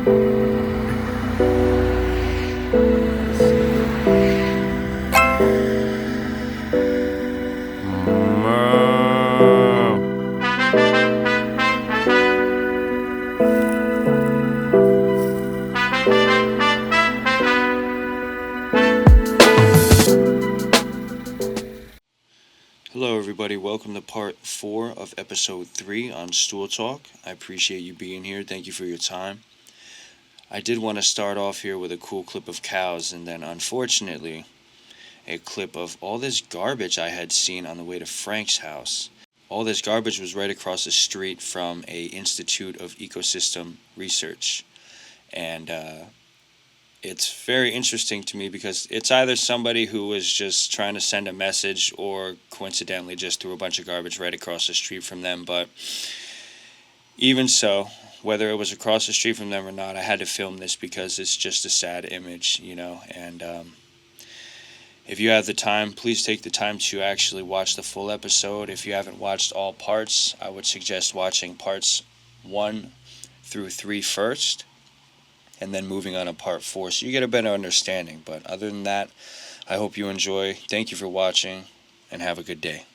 Hello everybody, welcome to part 4 of episode 3 on Stool Talk. I appreciate you being here, thank you for your time. I did want to start off here with a cool clip of cows, and then unfortunately a clip of all this garbage I had seen on the way to Frank's house. All this garbage was right across the street from a Institute of Ecosystem Research, and it's very interesting to me because it's either somebody who was just trying to send a message or coincidentally just threw a bunch of garbage right across the street from them. But even so, whether it was across the street from them or not, I had to film this because it's just a sad image, and if you have the time, please take the time to actually watch the full episode. If you haven't watched all parts, I would suggest watching parts 1 through 3 first, and then moving on to part 4 so you get a better understanding. But other than that, I hope you enjoy. Thank you for watching, and have a good day.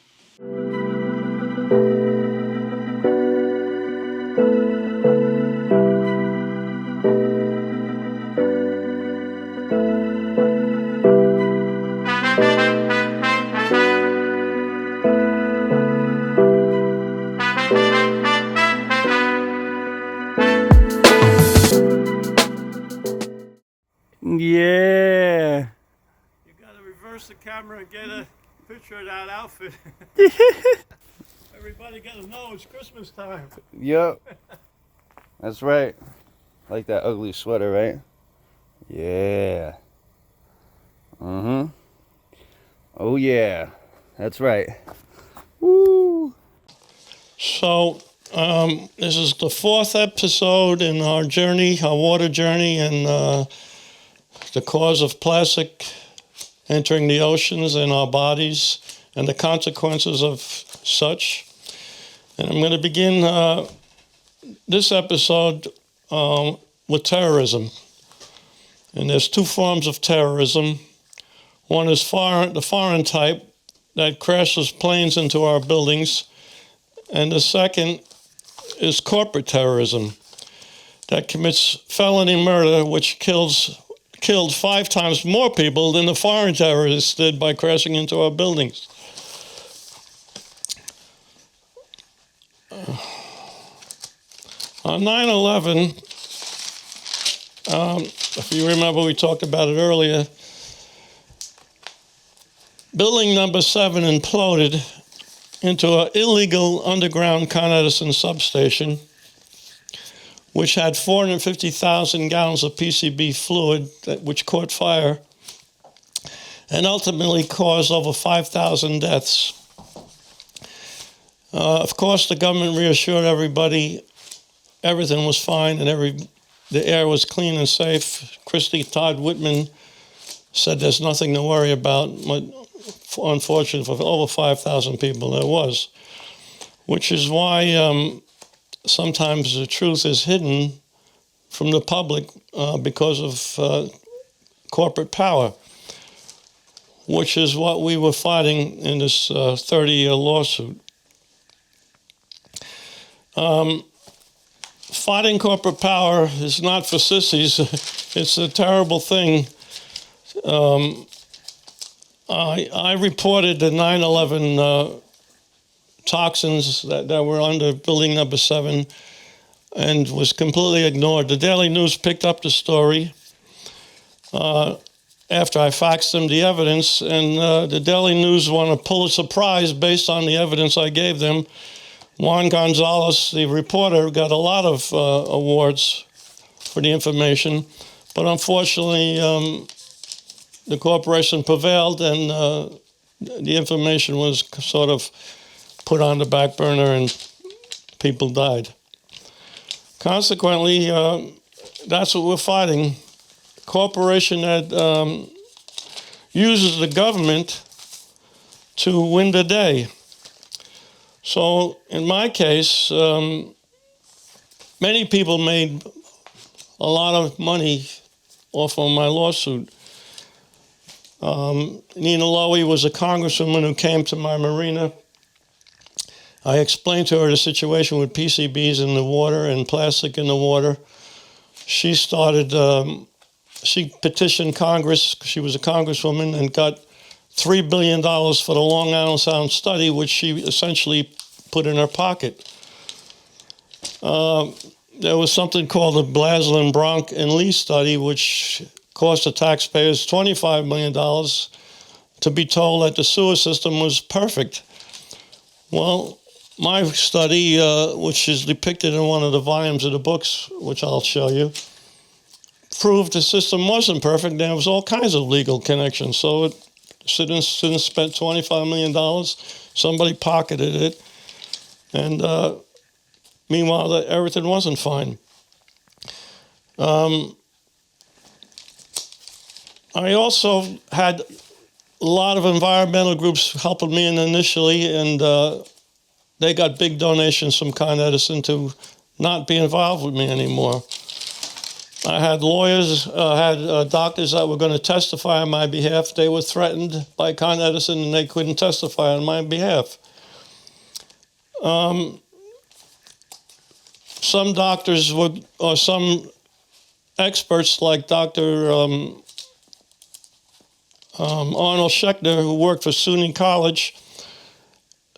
Yeah. You gotta reverse the camera and get a picture of that outfit. Everybody gotta know it's Christmas time. Yep. That's right. Like that ugly sweater, right? Yeah. Oh yeah. That's right. Woo. So, this is the 4th episode in our journey, our water journey, and the cause of plastic entering the oceans and our bodies and the consequences of such. And I'm going to begin this episode with terrorism. And there's 2 forms of terrorism. One is the foreign type that crashes planes into our buildings. And the second is corporate terrorism that commits felony murder, which killed 5 times more people than the foreign terrorists did by crashing into our buildings. On 9/11, if you remember, we talked about it earlier, building number 7 imploded into an illegal underground Con Edison substation, which had 450,000 gallons of PCB fluid, which caught fire, and ultimately caused over 5,000 deaths. Of course, the government reassured everybody everything was fine and the air was clean and safe. Christy Todd Whitman said there's nothing to worry about. Unfortunately, for over 5,000 people, there was, which is why sometimes the truth is hidden from the public because of corporate power, which is what we were fighting in this 30-year lawsuit. Fighting corporate power is not for sissies. It's a terrible thing. I reported the 9/11 toxins that were under building number 7 and was completely ignored. The Daily News picked up the story after I faxed them the evidence, and the Daily News won a Pulitzer Prize based on the evidence I gave them. Juan Gonzalez, the reporter, got a lot of awards for the information, but unfortunately the corporation prevailed and the information was sort of put on the back burner and people died. Consequently, that's what we're fighting. Corporation that uses the government to win the day. So in my case, many people made a lot of money off on my lawsuit. Nina Lowy was a congresswoman who came to my marina. I explained to her the situation with PCBs in the water and plastic in the water. She started, she petitioned Congress, she was a congresswoman, and got $3 billion for the Long Island Sound study, which she essentially put in her pocket. There was something called the Blaslin, Bronk, and Lee study, which cost the taxpayers $25 million to be told that the sewer system was perfect. Well, my study, which is depicted in one of the volumes of the books, which I'll show you, proved the system wasn't perfect. There was all kinds of legal connections. So it citizens spent $25 million. Somebody pocketed it. And meanwhile, everything wasn't fine. I also had a lot of environmental groups helping me initially, and they got big donations from Con Edison to not be involved with me anymore. I had lawyers, had doctors that were going to testify on my behalf. They were threatened by Con Edison, and they couldn't testify on my behalf. Some doctors would, or some experts like Dr. Arnold Schechner, who worked for SUNY College,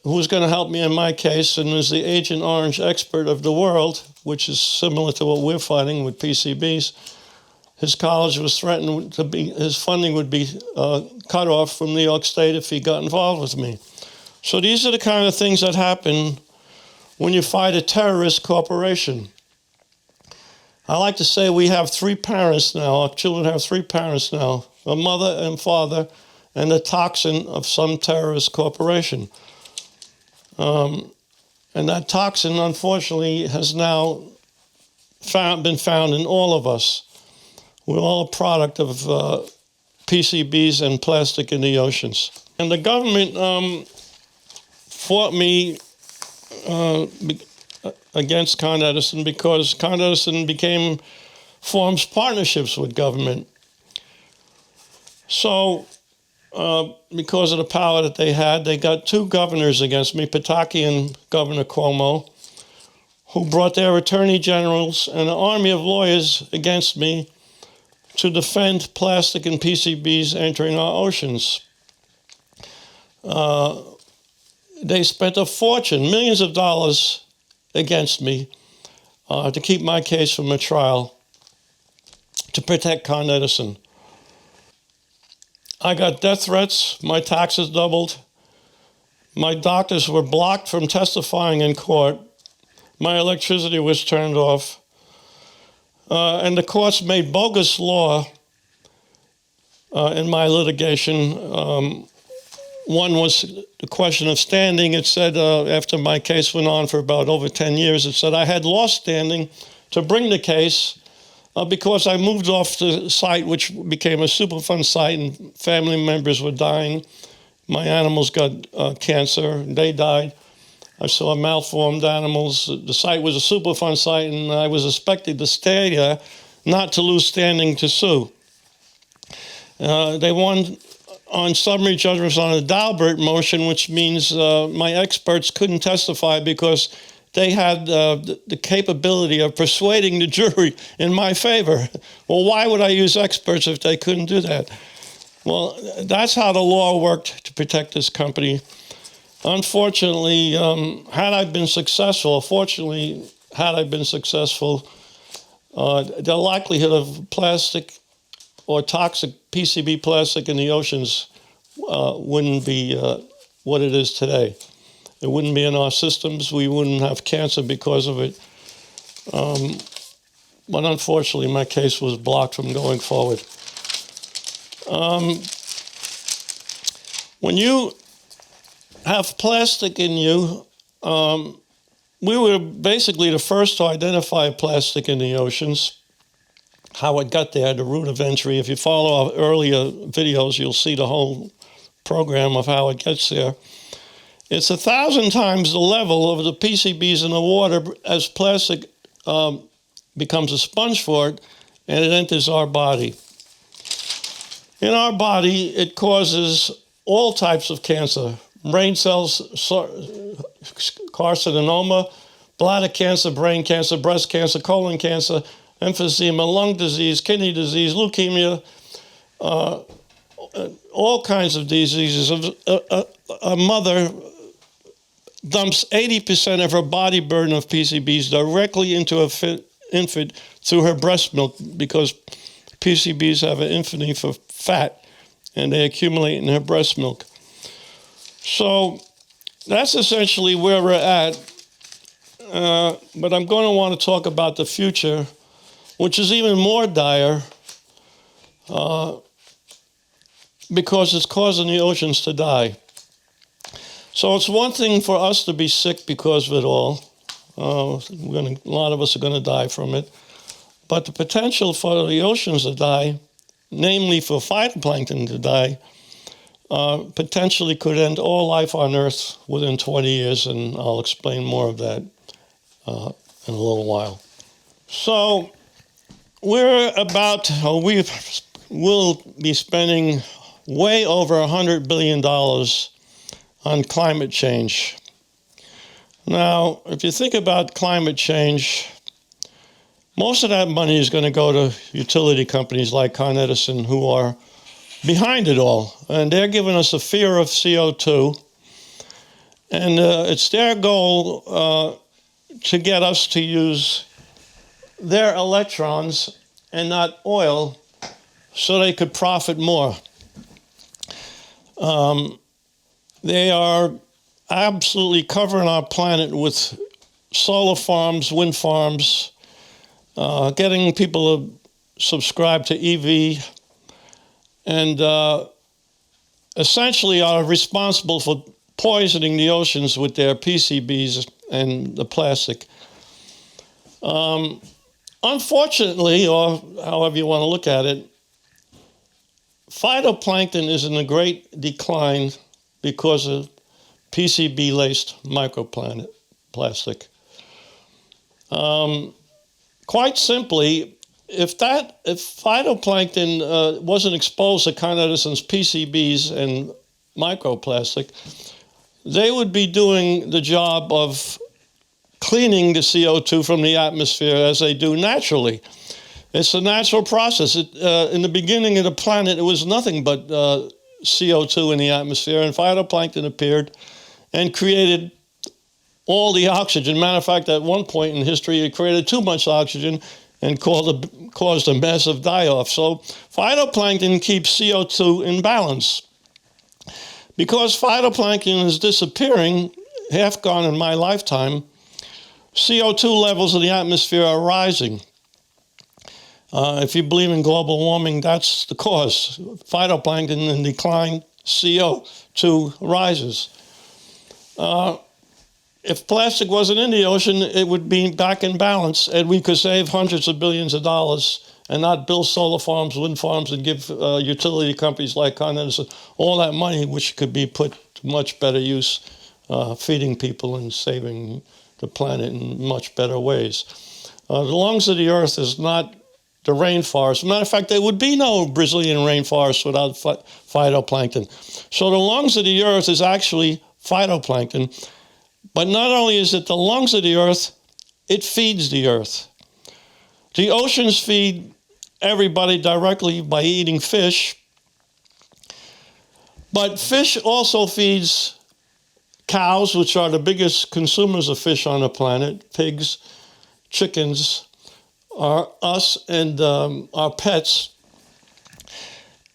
who was going to help me in my case and is the Agent Orange expert of the world, which is similar to what we're fighting with PCBs. His college was threatened to be, his funding would be cut off from New York State if he got involved with me. So these are the kind of things that happen when you fight a terrorist corporation. I like to say we have three parents now. Our children have three parents now, a mother and father, and the toxin of some terrorist corporation. And that toxin, unfortunately, has now been found in all of us. We're all a product of PCBs and plastic in the oceans. And the government fought me against Con Edison because Con Edison forms partnerships with government. So, because of the power that they had, they got two governors against me, Pataki and Governor Cuomo, who brought their attorney generals and an army of lawyers against me to defend plastic and PCBs entering our oceans. They spent a fortune, millions of dollars, against me to keep my case from a trial, to protect Con Edison. I got death threats, my taxes doubled, my doctors were blocked from testifying in court, my electricity was turned off, and the courts made bogus law in my litigation. One was the question of standing. It said, after my case went on for about over 10 years, it said I had lost standing to bring the case because I moved off the site, which became a Superfund site, and family members were dying. My animals got cancer, they died. I saw malformed animals. The site was a Superfund site, and I was expected to stay there, not to lose standing to sue. They won on summary judgments on a Daubert motion, which means my experts couldn't testify because they had the capability of persuading the jury in my favor. Well, why would I use experts if they couldn't do that? Well, that's how the law worked to protect this company. Unfortunately, had I been successful, the likelihood of plastic or toxic PCB plastic in the oceans wouldn't be what it is today. It wouldn't be in our systems. We wouldn't have cancer because of it. But unfortunately, my case was blocked from going forward. When you have plastic in you, we were basically the first to identify plastic in the oceans. How it got there, the route of entry. If you follow our earlier videos, you'll see the whole program of how it gets there. It's 1,000 times the level of the PCBs in the water as plastic becomes a sponge for it, and it enters our body. In our body, it causes all types of cancer: brain cells, carcinoma, bladder cancer, brain cancer, breast cancer, colon cancer, emphysema, lung disease, kidney disease, leukemia, all kinds of diseases. A mother dumps 80% of her body burden of PCBs directly into an infant through her breast milk, because PCBs have an affinity for fat, and they accumulate in her breast milk. So that's essentially where we're at. But I'm going to want to talk about the future, which is even more dire, because it's causing the oceans to die. So it's one thing for us to be sick because of it all. A lot of us are going to die from it. But the potential for the oceans to die, namely for phytoplankton to die, potentially could end all life on Earth within 20 years, and I'll explain more of that in a little while. So we will be spending way over $100 billion on climate change. Now, if you think about climate change, most of that money is going to go to utility companies like Con Edison, who are behind it all. And they're giving us a fear of CO2. And it's their goal to get us to use their electrons and not oil, so they could profit more. They are absolutely covering our planet with solar farms, wind farms, getting people to subscribe to EV, and essentially are responsible for poisoning the oceans with their PCBs and the plastic. Unfortunately, or however you want to look at it, phytoplankton is in a great decline because of PCB-laced microplastic. Quite simply, if phytoplankton wasn't exposed to Con Edison's PCBs and microplastic, they would be doing the job of cleaning the CO2 from the atmosphere as they do naturally. It's a natural process. In the beginning of the planet, it was nothing but CO2 in the atmosphere, and phytoplankton appeared and created all the oxygen. Matter of fact, at one point in history, it created too much oxygen and caused a massive die-off. So phytoplankton keeps CO2 in balance. Because phytoplankton is disappearing, half gone in my lifetime, CO2 levels in the atmosphere are rising. If you believe in global warming, that's the cause. Phytoplankton in decline, CO2 rises. If plastic wasn't in the ocean, it would be back in balance, and we could save hundreds of billions of dollars and not build solar farms, wind farms, and give utility companies like Con Edison all that money, which could be put to much better use, feeding people and saving the planet in much better ways. The lungs of the earth is not the rainforest. As a matter of fact, there would be no Brazilian rainforest without phytoplankton. So the lungs of the earth is actually phytoplankton. But not only is it the lungs of the earth, it feeds the earth. The oceans feed everybody directly by eating fish. But fish also feeds cows, which are the biggest consumers of fish on the planet, pigs, chickens, us, and our pets.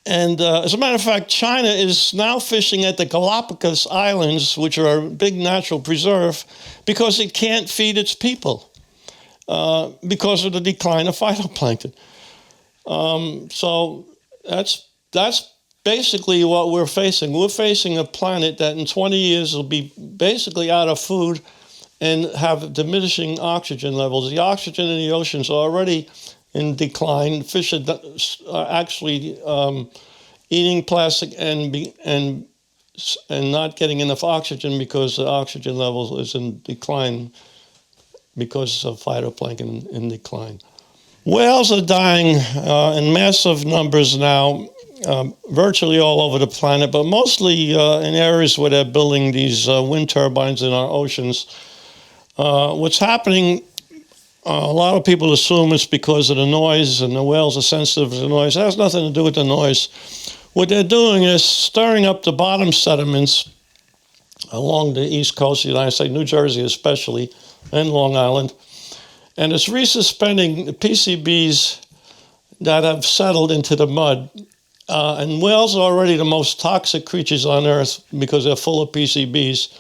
And as a matter of fact, China is now fishing at the Galapagos Islands, which are a big natural preserve, because it can't feed its people because of the decline of phytoplankton. So that's basically what we're facing. We're facing a planet that in 20 years will be basically out of food and have diminishing oxygen levels. The oxygen in the oceans are already in decline. Fish are actually eating plastic and not getting enough oxygen because the oxygen level is in decline because of phytoplankton in decline. Whales are dying in massive numbers now, virtually all over the planet, but mostly in areas where they're building these wind turbines in our oceans. What's happening, a lot of people assume it's because of the noise, and the whales are sensitive to the noise. It has nothing to do with the noise. What they're doing is stirring up the bottom sediments along the east coast of the United States, New Jersey especially, and Long Island. And it's resuspending the PCBs that have settled into the mud. And whales are already the most toxic creatures on Earth because they're full of PCBs.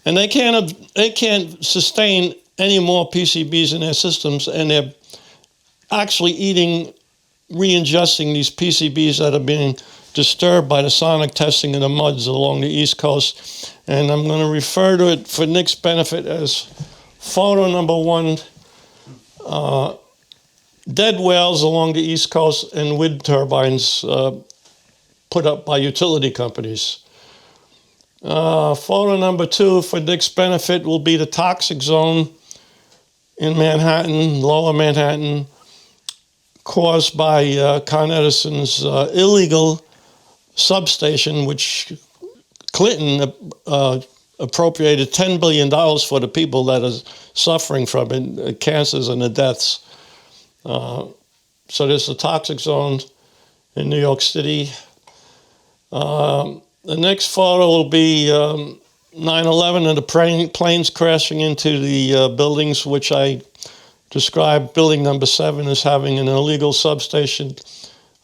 And they can't sustain any more PCBs in their systems, and they're actually re-ingesting these PCBs that are being disturbed by the sonic testing of the muds along the East Coast. And I'm going to refer to it for Nick's benefit as photo number 1. Dead whales along the East Coast and wind turbines put up by utility companies. Photo number 2 for Nick's benefit will be the toxic zone in Manhattan, lower Manhattan, caused by Con Edison's illegal substation, which Clinton appropriated $10 billion for the people that are suffering from it, cancers and the deaths. So there's a toxic zone in New York City. The next photo will be 9/11 and the planes crashing into the buildings, which I described building number 7 as having an illegal substation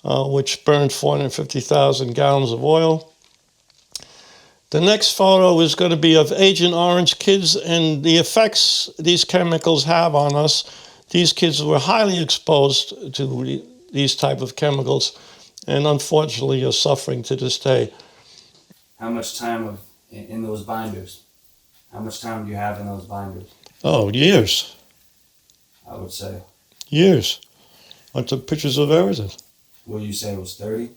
which burned 450,000 gallons of oil. The next photo is going to be of Agent Orange kids and the effects these chemicals have on us. These kids were highly exposed to these type of chemicals and unfortunately are suffering to this day. How much time in those binders? How much time do you have in those binders? Oh, years. I would say. Years. I took pictures of everything. What you say was 30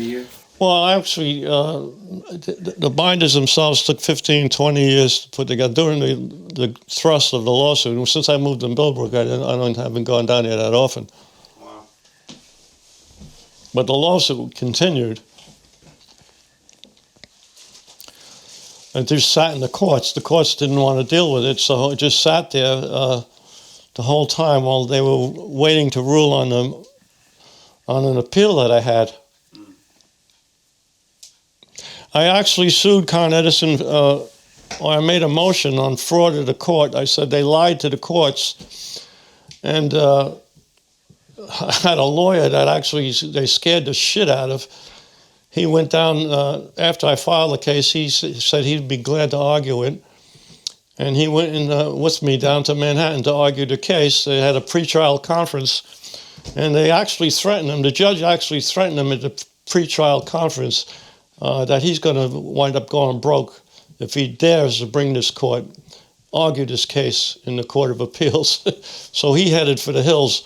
years? Well, actually, the binders themselves took 15, 20 years to put together during the thrust of the lawsuit. Since I moved to Millbrook, I haven't gone down there that often. Wow. But the lawsuit continued. It just sat in the courts. The courts didn't want to deal with it, so it just sat there the whole time while they were waiting to rule on an appeal that I had. I actually sued Con Edison, or I made a motion on fraud of the court. I said they lied to the courts, and I had a lawyer that actually they scared the shit out of. He went down, after I filed the case, he said he'd be glad to argue it. And he went with me down to Manhattan to argue the case. They had a pretrial conference, and they actually threatened him. The judge actually threatened him at the pretrial conference that he's going to wind up going broke if he dares to bring this court, argue this case in the Court of Appeals. So he headed for the hills.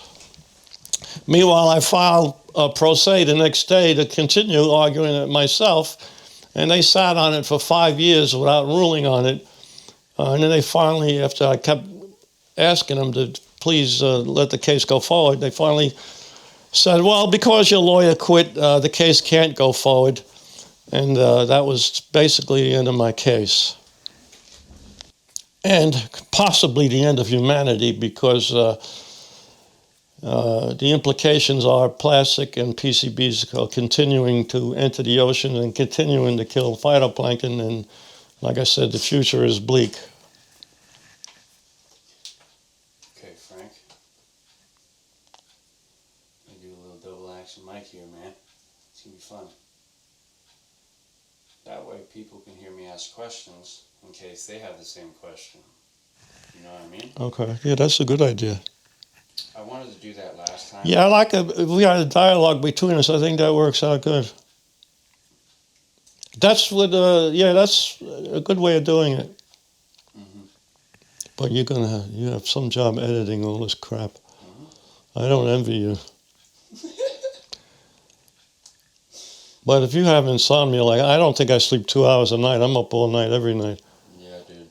Meanwhile, I filed pro se the next day to continue arguing it myself, and they sat on it for 5 years without ruling on it. And then they finally, after I kept asking them to please let the case go forward, they finally said, well, because your lawyer quit, the case can't go forward. And that was basically the end of my case. And possibly the end of humanity, because the implications are plastic and PCBs are continuing to enter the ocean and continuing to kill phytoplankton. And like I said, the future is bleak. Okay, Frank. I do a little double action mic here, man. It's gonna be fun. That way people can hear me ask questions in case they have the same question. You know what I mean? Okay, yeah, that's a good idea. I wanted to do that last time. Yeah, I like it. If we had a dialogue between us, I think that works out good. That's what, that's a good way of doing it. Mm-hmm. But you have some job editing all this crap. Mm-hmm. I don't envy you. But if you have insomnia, like I don't think I sleep 2 hours a night. I'm up all night, every night. Yeah, dude.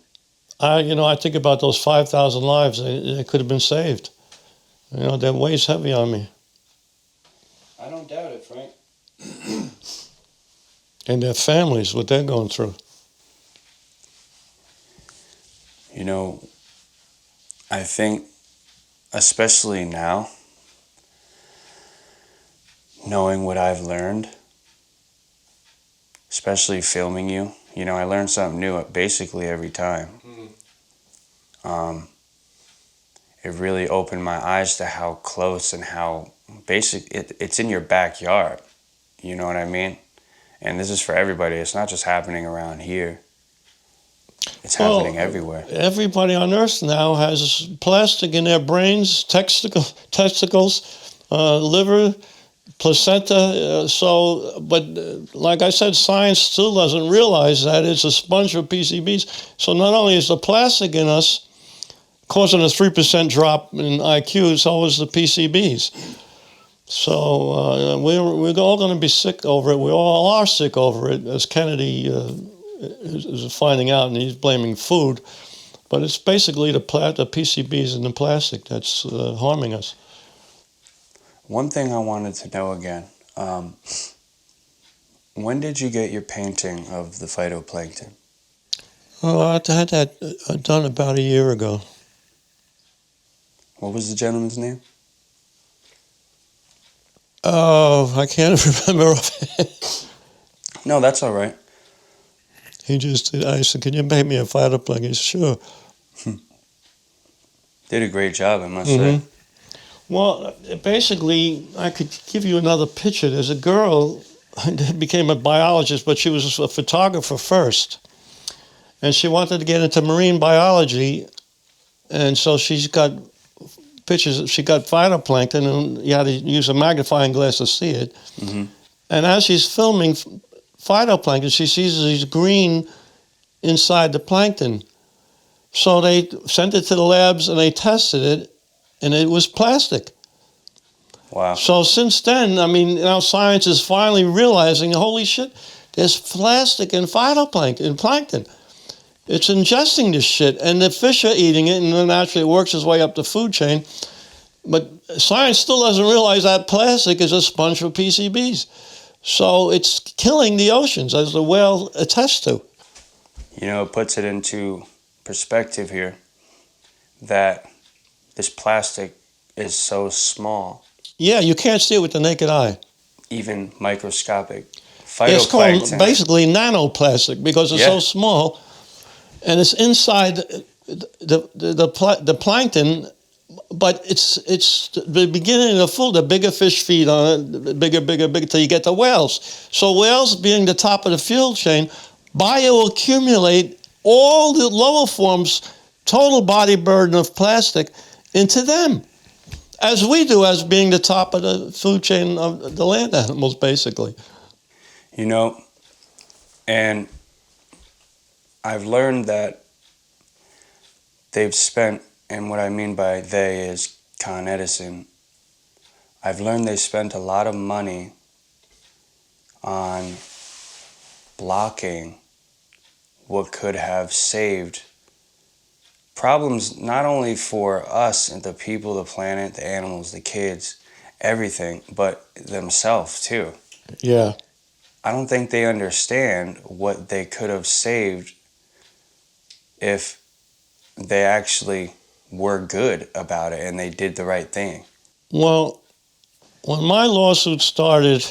I think about those 5,000 lives that could have been saved. You know, that weighs heavy on me. I don't doubt it, Frank. And their families, what they're going through. You know, I think, especially now, knowing what I've learned, especially filming you, you know, I learn something new basically every time. It really opened my eyes to how close and how basic it's in your backyard. You know what I mean? And this is for everybody. It's not just happening around here. It's happening everywhere. Everybody on Earth now has plastic in their brains, testicles, liver, placenta. But like I said, science still doesn't realize that it's a sponge of PCBs. So not only is the plastic in us causing a 3% drop in IQ, so is the PCBs. So we're all going to be sick over it. We all are sick over it, as Kennedy is finding out, and he's blaming food. But it's basically the PCBs and the plastic that's harming us. One thing I wanted to know again, when did you get your painting of the phytoplankton? Oh, I had that done about a year ago. What was the gentleman's name? Oh, I can't remember. No, that's all right. I said, can you make me a phytoplankton? He said, sure. Did a great job, I must say. Well, basically, I could give you another picture. There's a girl that became a biologist, but she was a photographer first. And she wanted to get into marine biology. And so she's got pictures. She got phytoplankton, and you had to use a magnifying glass to see it. Mm-hmm. And as she's filming phytoplankton, she sees these green inside the plankton. So they sent it to the labs, and they tested it, and it was plastic. Wow. So since then, I mean, now science is finally realizing, holy shit, there's plastic in phytoplankton, in plankton. It's ingesting this shit, and the fish are eating it, and then naturally it works its way up the food chain. But science still doesn't realize that plastic is a sponge for PCBs. So it's killing the oceans, as the whale attests to. You know, it puts it into perspective here that this plastic is so small. Yeah, you can't see it with the naked eye. Even microscopic. It's called basically nanoplastic because it's so small, and it's inside the plankton. But it's the beginning of the food. The bigger fish feed on it, bigger, till you get the whales. So whales, being the top of the food chain, bioaccumulate all the lower forms, total body burden of plastic, into them, as we do, as being the top of the food chain of the land animals, basically. You know, and I've learned that they've spent, and what I mean by they is Con Edison, I've learned they spent a lot of money on blocking what could have saved problems not only for us and the people, the planet, the animals, the kids, everything, but themselves too. Yeah. I don't think they understand what they could have saved if they actually were good about it and they did the right thing. Well, when my lawsuit started,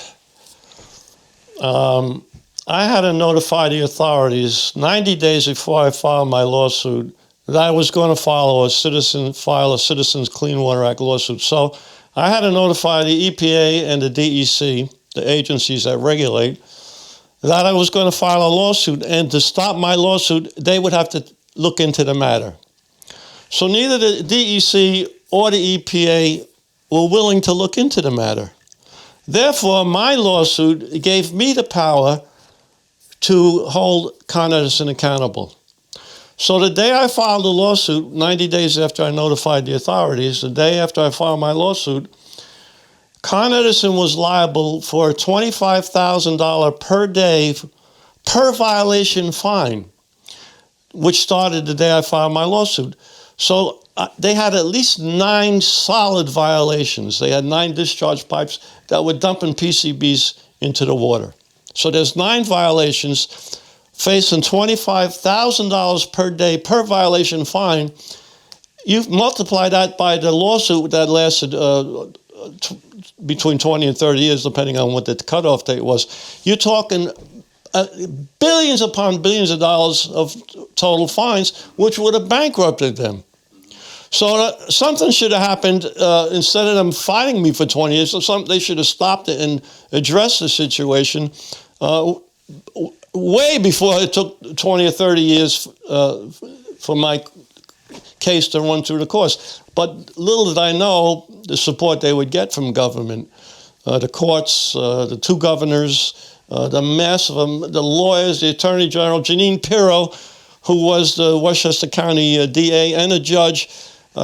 I had to notify the authorities 90 days before I filed my lawsuit that I was going to file a Citizens Clean Water Act lawsuit. So I had to notify the EPA and the DEC, the agencies that regulate, that I was going to file a lawsuit. And to stop my lawsuit, they would have to look into the matter. So neither the DEC or the EPA were willing to look into the matter. Therefore, my lawsuit gave me the power to hold Con Edison accountable. So the day I filed the lawsuit, 90 days after I notified the authorities, the day after I filed my lawsuit, Con Edison was liable for a $25,000 per day per violation fine, which started the day I filed my lawsuit. So they had at least 9 solid violations. They had 9 discharge pipes that were dumping PCBs into the water. So there's 9 violations, facing $25,000 per day per violation fine. You multiply that by the lawsuit that lasted between 20 and 30 years, depending on what the cutoff date was. You're talking billions upon billions of dollars of total fines, which would have bankrupted them. So something should have happened instead of them fighting me for 20 years. They should have stopped it and addressed the situation way before it took 20 or 30 years for my case to run through the courts. But little did I know the support they would get from government, the courts, the 2 governors, the mass of them, the lawyers, the Attorney General, Janine Pirro, who was the Westchester County DA, and a judge. They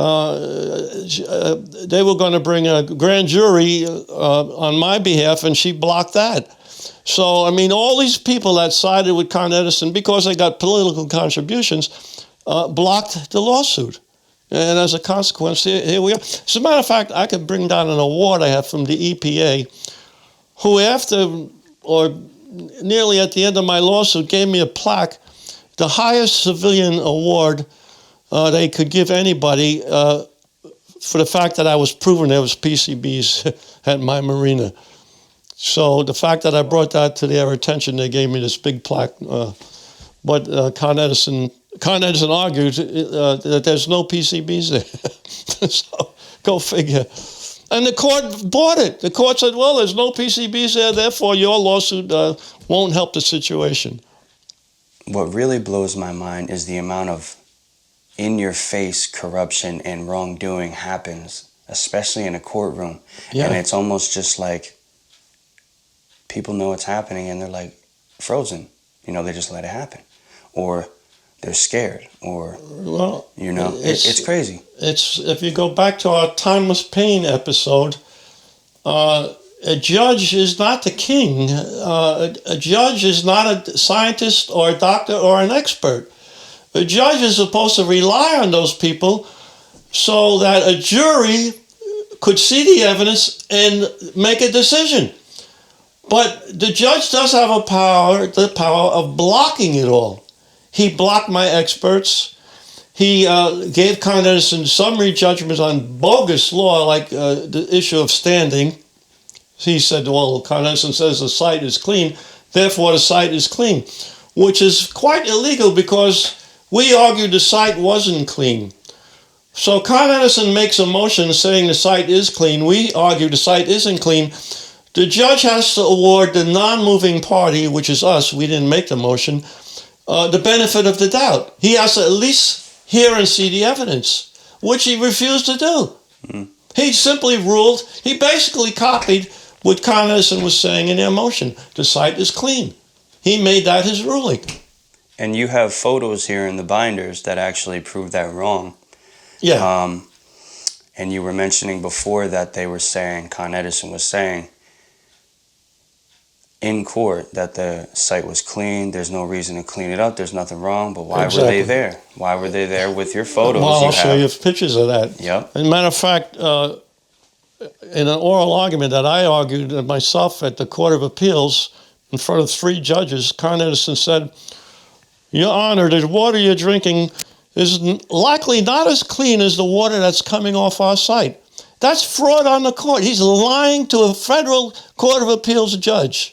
were going to bring a grand jury on my behalf, and she blocked that. So, I mean, all these people that sided with Con Edison, because they got political contributions, blocked the lawsuit. And as a consequence, here we are. As a matter of fact, I could bring down an award I have from the EPA, who after, or nearly at the end of my lawsuit, gave me a plaque, the highest civilian award they could give anybody for the fact that I was proven there was PCBs at my marina. So the fact that I brought that to their attention, they gave me this big plaque. But Con Edison argued that there's no PCBs there. So go figure. And the court bought it. The court said, well, there's no PCBs there, therefore your lawsuit won't help the situation. What really blows my mind is the amount of in-your-face corruption and wrongdoing happens, especially in a courtroom. Yeah. And it's almost just like people know it's happening and they're like frozen. You know, they just let it happen. Or they're scared, or, well, you know, it's crazy. It's, if you go back to our Timeless Pain episode, a judge is not the king. A judge is not a scientist or a doctor or an expert. A judge is supposed to rely on those people so that a jury could see the evidence and make a decision. But the judge does have the power of blocking it all. He blocked my experts. He gave Con Edison summary judgments on bogus law, like the issue of standing. He said, well, Con Edison says the site is clean, therefore the site is clean, which is quite illegal because we argued the site wasn't clean. So Con Edison makes a motion saying the site is clean. We argue the site isn't clean. The judge has to award the non-moving party, which is us, we didn't make the motion, the benefit of the doubt. He has to at least hear and see the evidence, which he refused to do. Mm. He simply ruled, he basically copied what Con Edison was saying in their motion. The site is clean. He made that his ruling. And you have photos here in the binders that actually prove that wrong. Yeah. And you were mentioning before that they were saying, Con Edison was saying in court that the site was clean, there's no reason to clean it up, there's nothing wrong, but why were they there? Why were they there with your photos? Well, I'll show you pictures of that. Yep. As a matter of fact, in an oral argument that I argued myself at the Court of Appeals in front of 3 judges, Con Edison said, Your Honor, the water you're drinking is likely not as clean as the water that's coming off our site. That's fraud on the court. He's lying to a federal Court of Appeals judge.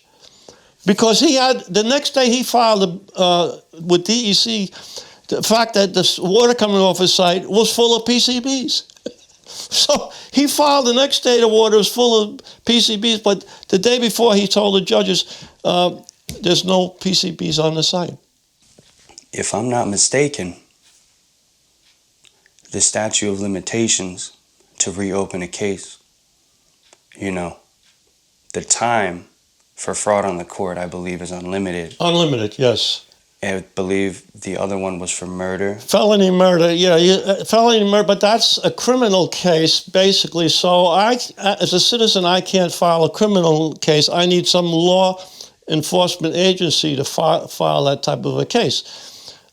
Because he had, the next day he filed with DEC the fact that the water coming off his site was full of PCBs. So he filed the next day the water was full of PCBs, but the day before he told the judges there's no PCBs on the site. If I'm not mistaken, the statute of limitations to reopen a case, you know, the time for fraud on the court, I believe, is unlimited. Unlimited, yes. I believe the other one was for murder. Felony murder, yeah, felony murder, but that's a criminal case, basically. So I, as a citizen, I can't file a criminal case. I need some law enforcement agency to file that type of a case.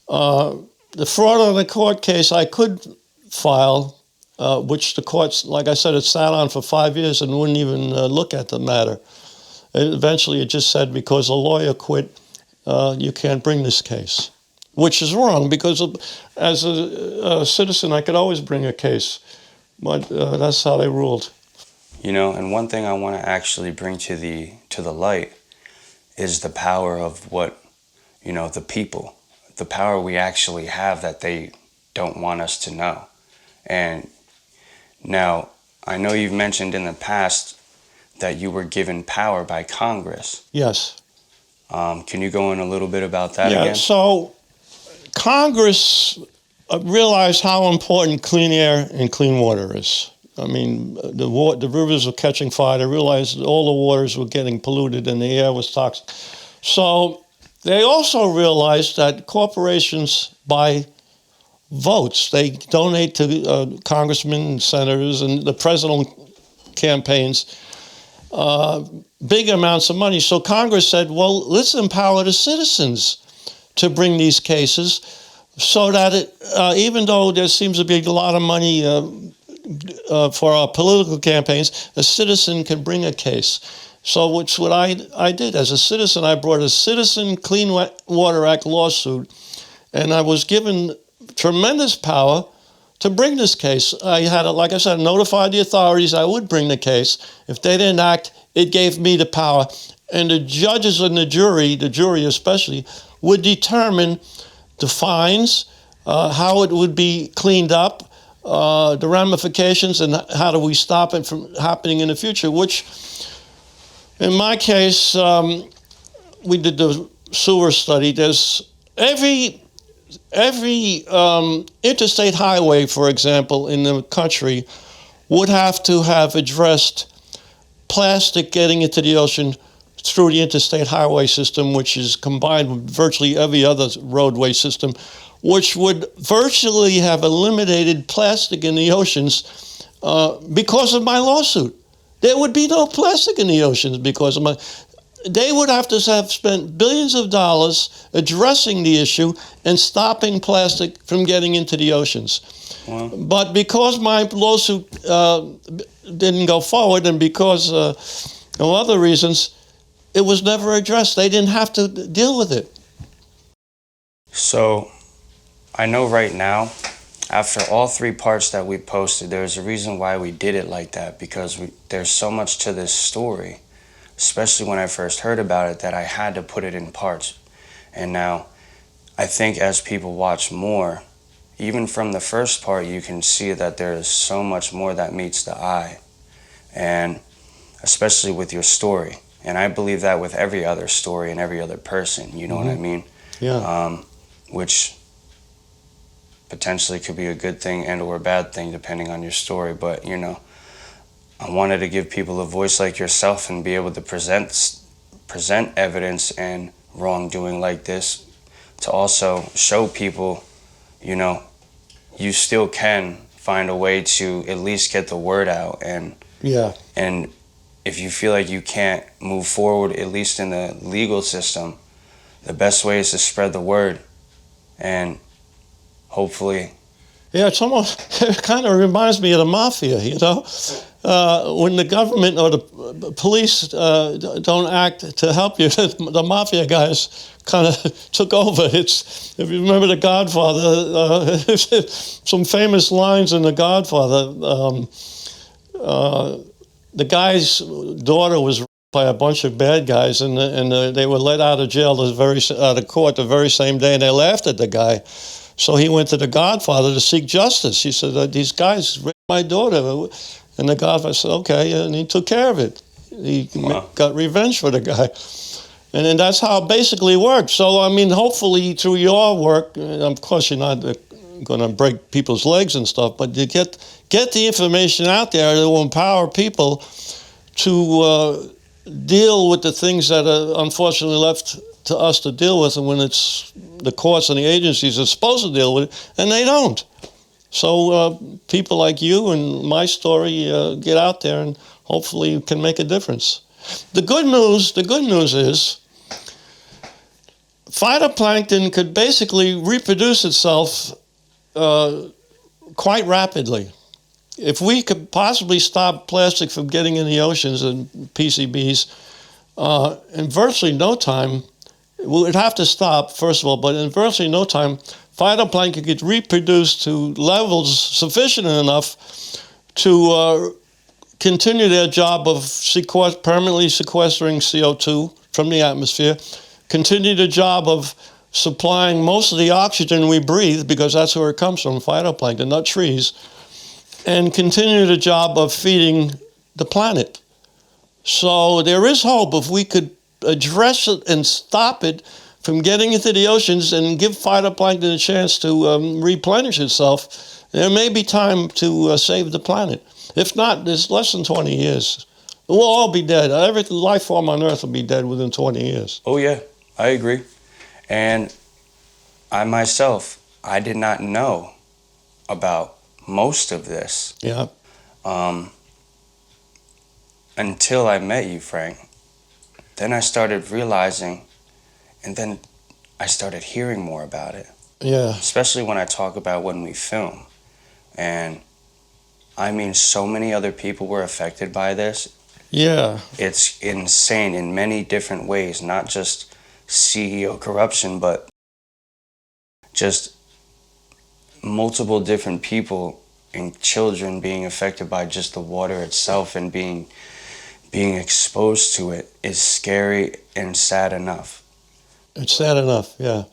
The fraud on the court case, I could file, which the courts, like I said, it sat on for 5 years and wouldn't even look at the matter. And eventually, it just said because a lawyer quit, you can't bring this case, which is wrong because as a citizen, I could always bring a case, but that's how they ruled. You know, and one thing I want to actually bring to the light is the power of what, you know, the people, the power we actually have that they don't want us to know. And now, I know you've mentioned in the past that you were given power by Congress. Yes. Can you go in a little bit about that Yeah, again? so Congress realized how important clean air and clean water is. I mean, the rivers were catching fire. They realized all the waters were getting polluted and the air was toxic. So they also realized that corporations buy votes. They donate to congressmen and senators and the presidential campaigns big amounts of money. So Congress said, well, let's empower the citizens to bring these cases so that even though there seems to be a lot of money for our political campaigns, a citizen can bring a case. So which what I did. As a citizen, I brought a Citizen Clean Water Act lawsuit, and I was given tremendous power to bring this case. I had, like I said, notified the authorities I would bring the case. If they didn't act, it gave me the power. And the judges and the jury especially, would determine the fines, how it would be cleaned up, the ramifications, and how do we stop it from happening in the future, which in my case, we did the sewer study. There's every interstate highway, for example, in the country would have to have addressed plastic getting into the ocean through the interstate highway system, which is combined with virtually every other roadway system, which would virtually have eliminated plastic in the oceans because of my lawsuit. There would be no plastic in the oceans because of my... They would have to have spent billions of dollars addressing the issue and stopping plastic from getting into the oceans. Wow. But because my lawsuit didn't go forward and because of other reasons, it was never addressed. They didn't have to deal with it. So, I know right now, after all 3 parts that we posted, there's a reason why we did it like that, because there's so much to this story, especially when I first heard about it, that I had to put it in parts. And now, I think as people watch more, even from the first part, you can see that there is so much more that meets the eye, and especially with your story. And I believe that with every other story and every other person, you know what I mean? Yeah. Which potentially could be a good thing and or a bad thing depending on your story. But, you know, I wanted to give people a voice like yourself and be able to present evidence and wrongdoing like this to also show people, you know, you still can find a way to at least get the word out. And Yeah. and if you feel like you can't move forward, at least in the legal system, the best way is to spread the word. And hopefully... Yeah, it's almost, it kind of reminds me of the mafia, you know? When the government or the police don't act to help you, the mafia guys kind of took over. It's, if you remember The Godfather, some famous lines in The Godfather. The guy's daughter was raped by a bunch of bad guys, and they were let out of jail, out of court the very same day, and they laughed at the guy. So he went to The Godfather to seek justice. He said, these guys raped my daughter. And The Godfather said, okay, and he took care of it. He got revenge for the guy. And then that's how it basically works. So, I mean, hopefully through your work, and of course you're not going to break people's legs and stuff, but you get the information out there to empower people to deal with the things that are unfortunately left to us to deal with, and when it's the courts and the agencies are supposed to deal with it, and they don't. So people like you and my story get out there and hopefully can make a difference. The good news is phytoplankton could basically reproduce itself quite rapidly. If we could possibly stop plastic from getting in the oceans and PCBs, in virtually no time, we'd have to stop, first of all, but in virtually no time, phytoplankton could reproduce to levels sufficient enough to continue their job of permanently sequestering CO2 from the atmosphere, continue the job of supplying most of the oxygen we breathe, because that's where it comes from, phytoplankton, not trees, and continue the job of feeding the planet. So there is hope if we could address it and stop it from getting into the oceans and give phytoplankton a chance to replenish itself. There may be time to save the planet. If not, there's less than 20 years. We'll all be dead. Every life form on Earth will be dead within 20 years. Oh yeah, I agree. And I myself, I did not know about most of this. Yeah. Until I met you, Frank. Then I started realizing, and then I started hearing more about it. Yeah. Especially when I talk about when we film. And I mean, so many other people were affected by this. Yeah. It's insane in many different ways, not just CEO corruption, but just multiple different people and children being affected by just the water itself, and being exposed to it is scary and sad enough. It's sad enough, yeah.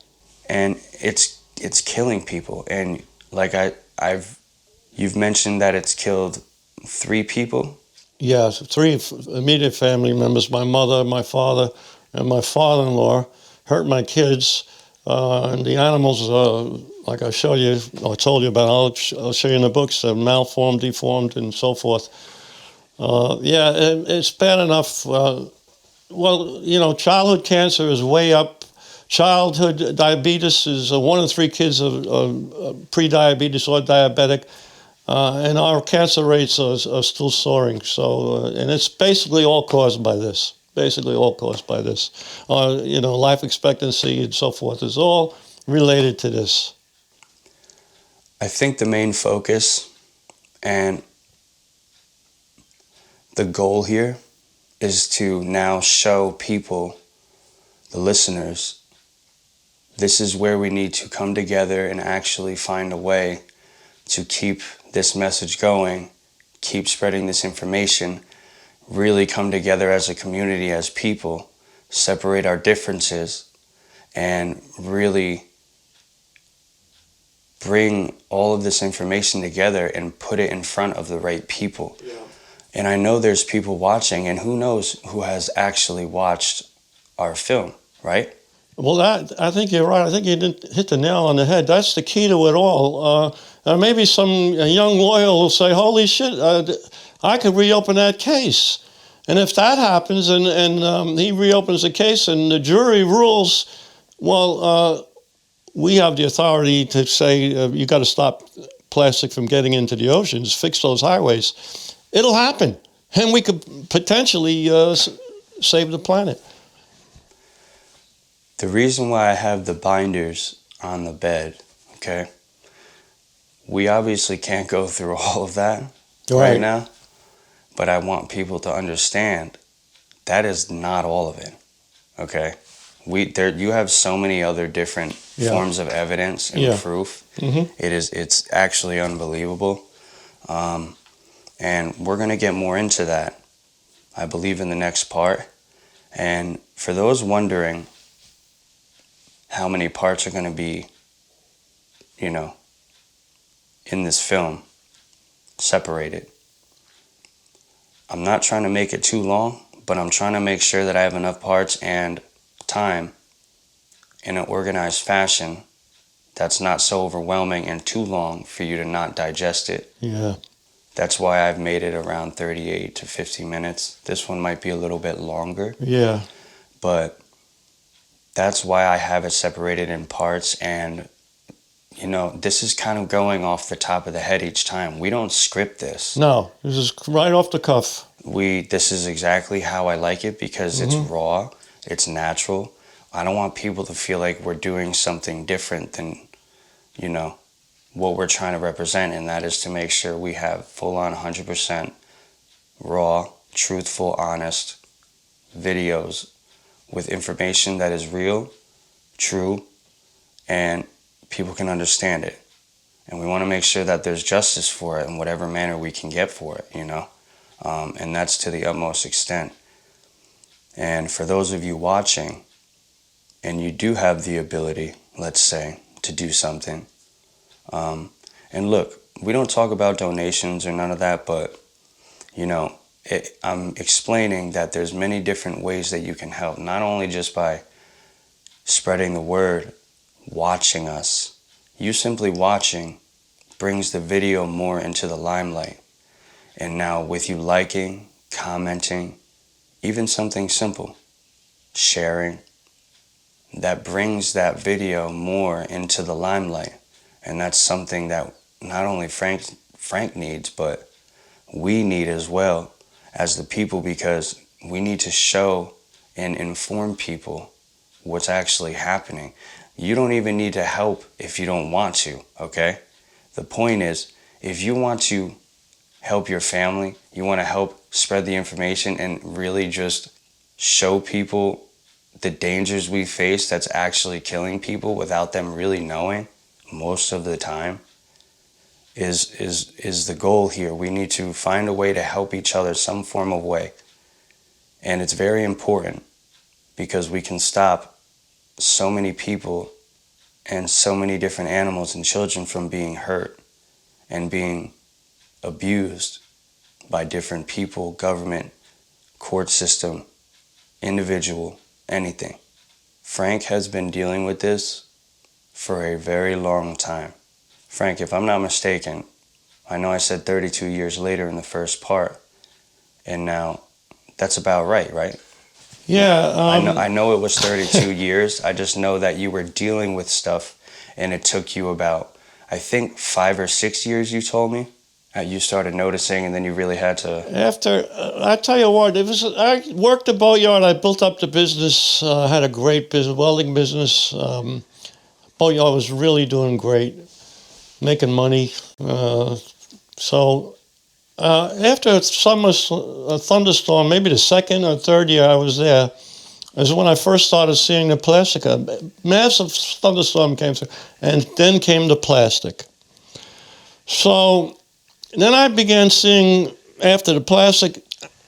And it's killing people. And like you've mentioned that it's killed 3 people. Yeah, 3 immediate family members, my mother, my father, and my father-in-law, hurt my kids. And the animals, like I told you about, I'll show you in the books, malformed, deformed, and so forth. Yeah, it's bad enough. Well, you know, childhood cancer is way up. Childhood diabetes is 1 in 3 kids are pre-diabetes or diabetic. And our cancer rates are still soaring. So, and it's basically all caused by this. Basically all caused by this. You know, life expectancy and so forth is all related to this. I think the main focus and the goal here is to now show people, the listeners, this is where we need to come together and actually find a way to keep this message going, keep spreading this information, really come together as a community, as people, separate our differences, and really bring all of this information together and put it in front of the right people. Yeah. And I know there's people watching, and who knows who has actually watched our film, right? Well, I think you're right. I think you didn't hit the nail on the head. That's the key to it all. Maybe some young lawyer will say, holy shit, I could reopen that case. And if that happens and he reopens the case and the jury rules, well, we have the authority to say you got to stop plastic from getting into the oceans, fix those highways. It'll happen. And we could potentially save the planet. The reason why I have the binders on the bed, okay, we obviously can't go through all of that right now, but I want people to understand that is not all of it, okay? You have so many other different forms of evidence and proof. Mm-hmm. It's actually unbelievable. And we're going to get more into that, I believe, in the next part. And for those wondering how many parts are going to be, you know, in this film, separated. I'm not trying to make it too long, but I'm trying to make sure that I have enough parts and time in an organized fashion that's not so overwhelming and too long for you to not digest it. Yeah. That's why I've made it around 38 to 50 minutes. This one might be a little bit longer. Yeah. But that's why I have it separated in parts. And, you know, this is kind of going off the top of the head each time. We don't script this. No, this is right off the cuff. This is exactly how I like it, because it's raw, it's natural. I don't want people to feel like we're doing something different than, you know, what we're trying to represent, and that is to make sure we have full-on 100% raw, truthful, honest videos with information that is real, true, and people can understand it. And we want to make sure that there's justice for it in whatever manner we can get for it, and that's to the utmost extent. And for those of you watching, and you do have the ability, let's say, to do something, and look, we don't talk about donations or none of that, but, I'm explaining that there's many different ways that you can help, not only just by spreading the word, watching us. You simply watching brings the video more into the limelight. And now with you liking, commenting, even something simple, sharing, that brings that video more into the limelight. And that's something that not only Frank needs, but we need as well as the people, because we need to show and inform people what's actually happening. You don't even need to help if you don't want to, okay? The point is, if you want to help your family, you want to help spread the information and really just show people the dangers we face that's actually killing people without them really knowing most of the time, is the goal here. We need to find a way to help each other some form of way. And it's very important because we can stop so many people and so many different animals and children from being hurt and being abused by different people, government, court system, individual, anything. Frank has been dealing with this for a very long time. Frank, if I'm not mistaken, I know I said 32 years later in the first part, and now that's about right? Yeah. I know it was 32 years. I just know that you were dealing with stuff, and it took you about, I think, 5 or 6 years, you told me. You started noticing, and then you really had to... After, I tell you what, I worked the boatyard, I built up the business, had a great business, welding business. Boatyard was really doing great, making money. After a thunderstorm, maybe the second or third year I was there, is when I first started seeing the plastic. A massive thunderstorm came through, and then came the plastic. So then I began seeing, after the plastic,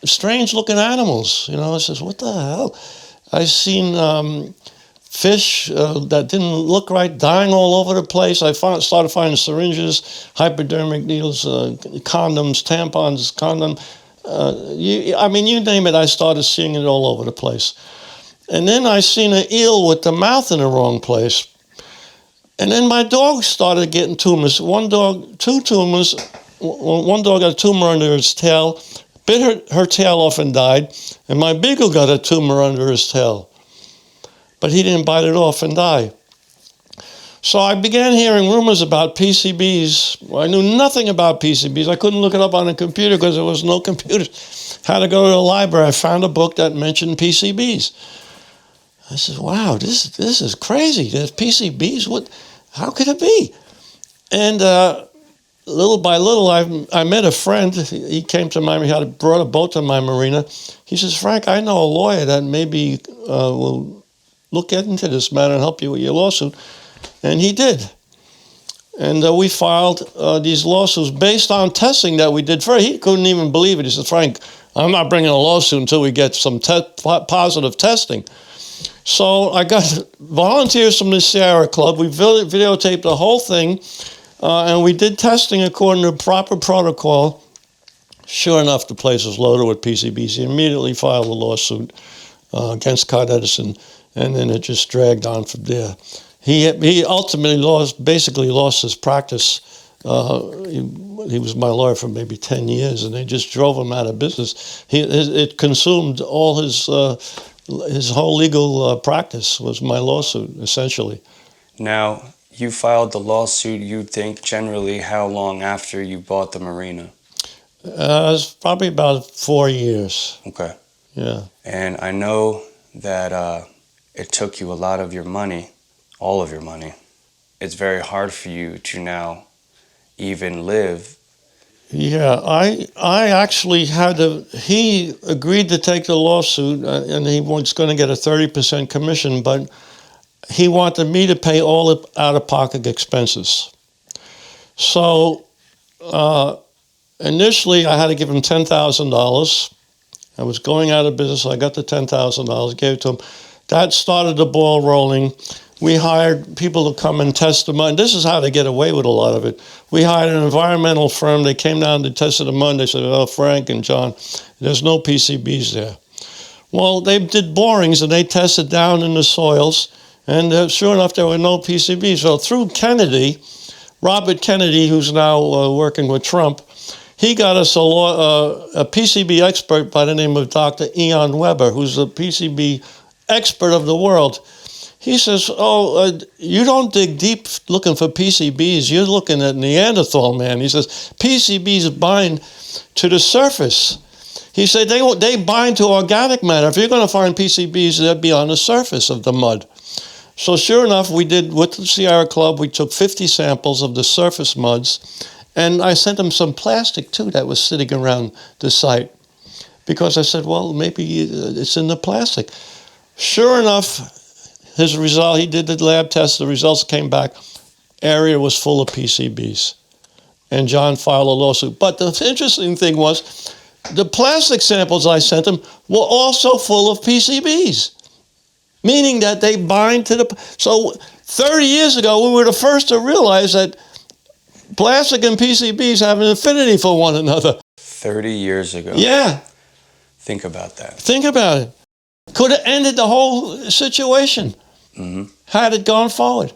strange-looking animals. I says, what the hell? I seen fish that didn't look right, dying all over the place. I started finding syringes, hypodermic needles, condoms, tampons, you name it, I started seeing it all over the place. And then I seen an eel with the mouth in the wrong place. And then my dog started getting tumors. Two tumors. One dog got a tumor under his tail, bit her tail off and died. And my beagle got a tumor under his tail. But he didn't bite it off and die. So I began hearing rumors about PCBs. I knew nothing about PCBs. I couldn't look it up on a computer because there was no computer. Had to go to the library. I found a book that mentioned PCBs. I said, wow, this is crazy. There's PCBs? How could it be? And little by little, I met a friend. He came to Miami, brought a boat to my Marina. He says, Frank, I know a lawyer that maybe will look into this matter and help you with your lawsuit. And he did. And we filed these lawsuits based on testing that we did first. He couldn't even believe it. He said, Frank, I'm not bringing a lawsuit until we get some positive testing. So I got volunteers from the Sierra Club. We videotaped the whole thing, and we did testing according to proper protocol. Sure enough, the place was loaded with PCBs. He immediately filed a lawsuit against Con Edison, and then it just dragged on from there. He ultimately basically lost his practice. He was my lawyer for maybe 10 years, and they just drove him out of business. It consumed all his whole legal practice was my lawsuit, essentially. Now, you filed the lawsuit, you think, generally, how long after you bought the Marina? It was probably about 4 years. Okay. Yeah. And I know that it took you a lot of your money, all of your money. It's very hard for you to now even live. Yeah, I actually had to. He agreed to take the lawsuit, and he was going to get a 30% commission, but he wanted me to pay all the out-of-pocket expenses. So initially, I had to give him $10,000. I was going out of business. I got the $10,000, gave it to him. That started the ball rolling. We hired people to come and test the mud. This is how they get away with a lot of it. We hired an environmental firm. They came down to test the mud. They said, "Oh, Frank and John, there's no PCBs there." Well, they did borings and they tested down in the soils, and sure enough, there were no PCBs. So through Kennedy, Robert Kennedy, who's now working with Trump, he got us a PCB expert by the name of Dr. Ian Weber, who's a PCB expert of the world. He says, you don't dig deep looking for PCBs. You're looking at Neanderthal man. He says, PCBs bind to the surface. He said, they bind to organic matter. If you're going to find PCBs, they'll be on the surface of the mud. So sure enough, we did, with the Sierra Club, we took 50 samples of the surface muds, and I sent them some plastic, too, that was sitting around the site. Because I said, well, maybe it's in the plastic. Sure enough, his result, he did the lab test, the results came back, area was full of PCBs. And John filed a lawsuit. But the interesting thing was, the plastic samples I sent him were also full of PCBs, meaning that they bind to the... So 30 years ago, we were the first to realize that plastic and PCBs have an affinity for one another. 30 years ago. Yeah. Think about that. Think about it. Could have ended the whole situation had it gone forward.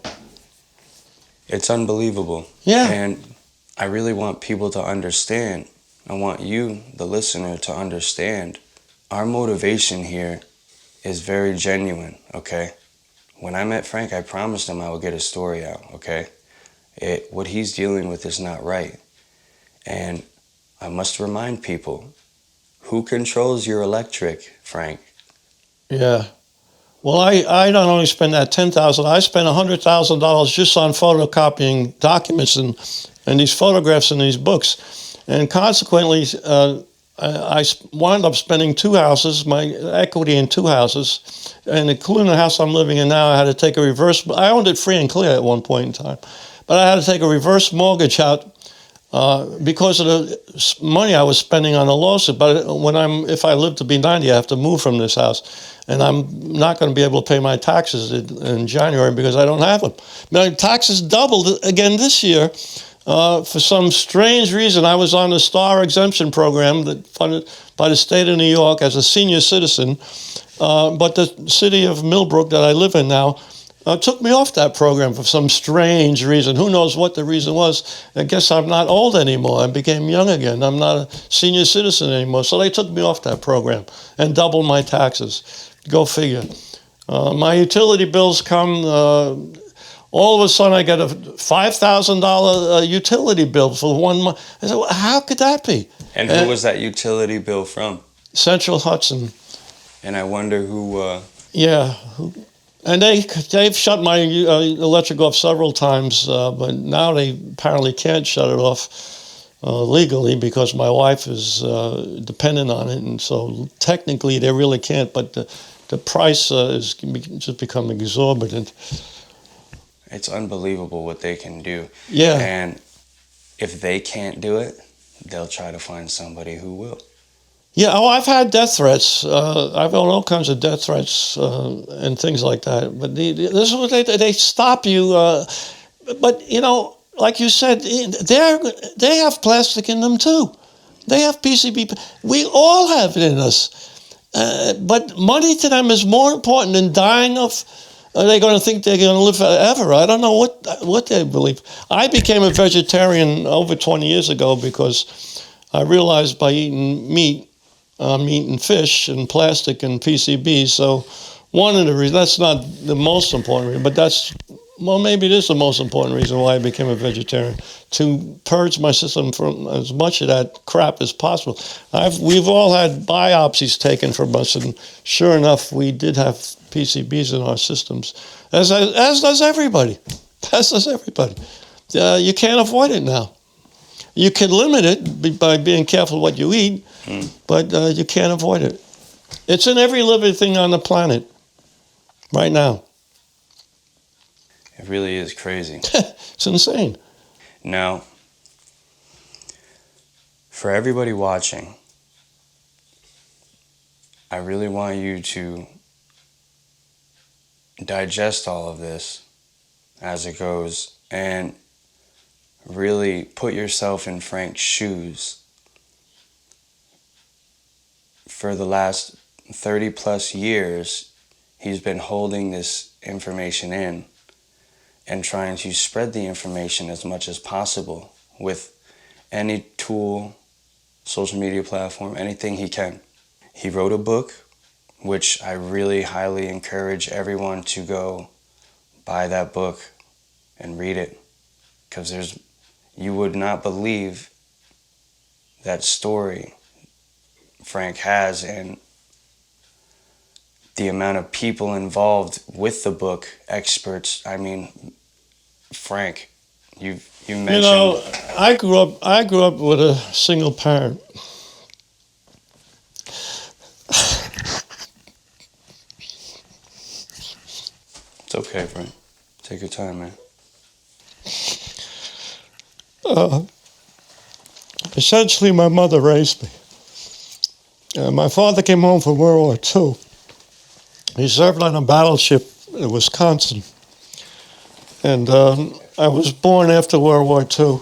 It's unbelievable. Yeah. And I really want people to understand. I want you, the listener, to understand our motivation here is very genuine, okay? When I met Frank, I promised him I would get his story out, okay? What he's dealing with is not right. And I must remind people, who controls your electric, Frank? Yeah. Well, I don't only spend that $10,000. I spend $100,000 just on photocopying documents and these photographs in these books. And consequently, I wound up spending two houses, my equity in two houses, and including the house I'm living in now, I had to take a reverse. I owned it free and clear at one point in time, but I had to take a reverse mortgage out because of the money I was spending on the lawsuit. But if I live to be 90, I have to move from this house, and I'm not going to be able to pay my taxes in January because I don't have them. My taxes doubled again this year. For some strange reason, I was on the STAR exemption program that funded by the state of New York as a senior citizen, but the city of Millbrook that I live in now took me off that program for some strange reason. Who knows what the reason was? I guess I'm not old anymore. I became young again. I'm not a senior citizen anymore. So they took me off that program and doubled my taxes. Go figure. My utility bills come... all of a sudden, I get a $5,000 utility bill for 1 month. I said, well, how could that be? And who was that utility bill from? Central Hudson. And I wonder who... Yeah. And they've shut my electric off several times, but now they apparently can't shut it off legally because my wife is dependent on it. And so technically, they really can't, but the price is just become exorbitant. It's unbelievable what they can do. Yeah. And if they can't do it, they'll try to find somebody who will. Yeah, I've had death threats. I've had all kinds of death threats and things like that. But this is what they stop you. But, you know, like you said, they have plastic in them too. They have PCB. We all have it in us. But money to them is more important than dying of... Are they going to think they're going to live forever? I don't know what they believe. I became a vegetarian over 20 years ago because I realized by eating meat, I'm eating fish and plastic and PCBs. So one of the reasons, that's not the most important reason, but maybe it is the most important reason why I became a vegetarian, to purge my system from as much of that crap as possible. We've all had biopsies taken from us, and sure enough, we did have PCBs in our systems, as does everybody. As does everybody. You can't avoid it now. You can limit it by being careful what you eat, but you can't avoid it. It's in every living thing on the planet right now. It really is crazy. It's insane. Now, for everybody watching, I really want you to digest all of this as it goes and really put yourself in Frank's shoes. For the last 30 plus years, he's been holding this information in and trying to spread the information as much as possible with any tool, social media platform, anything he can. He wrote a book, which I really highly encourage everyone to go buy that book and read it, because you would not believe that story Frank has and the amount of people involved with the book, experts. I mean, Frank, you mentioned. You know, I grew up with a single parent. It's okay, Frank. Take your time, man. Essentially, my mother raised me. My father came home from World War II. He served on a battleship in Wisconsin. And I was born after World War II.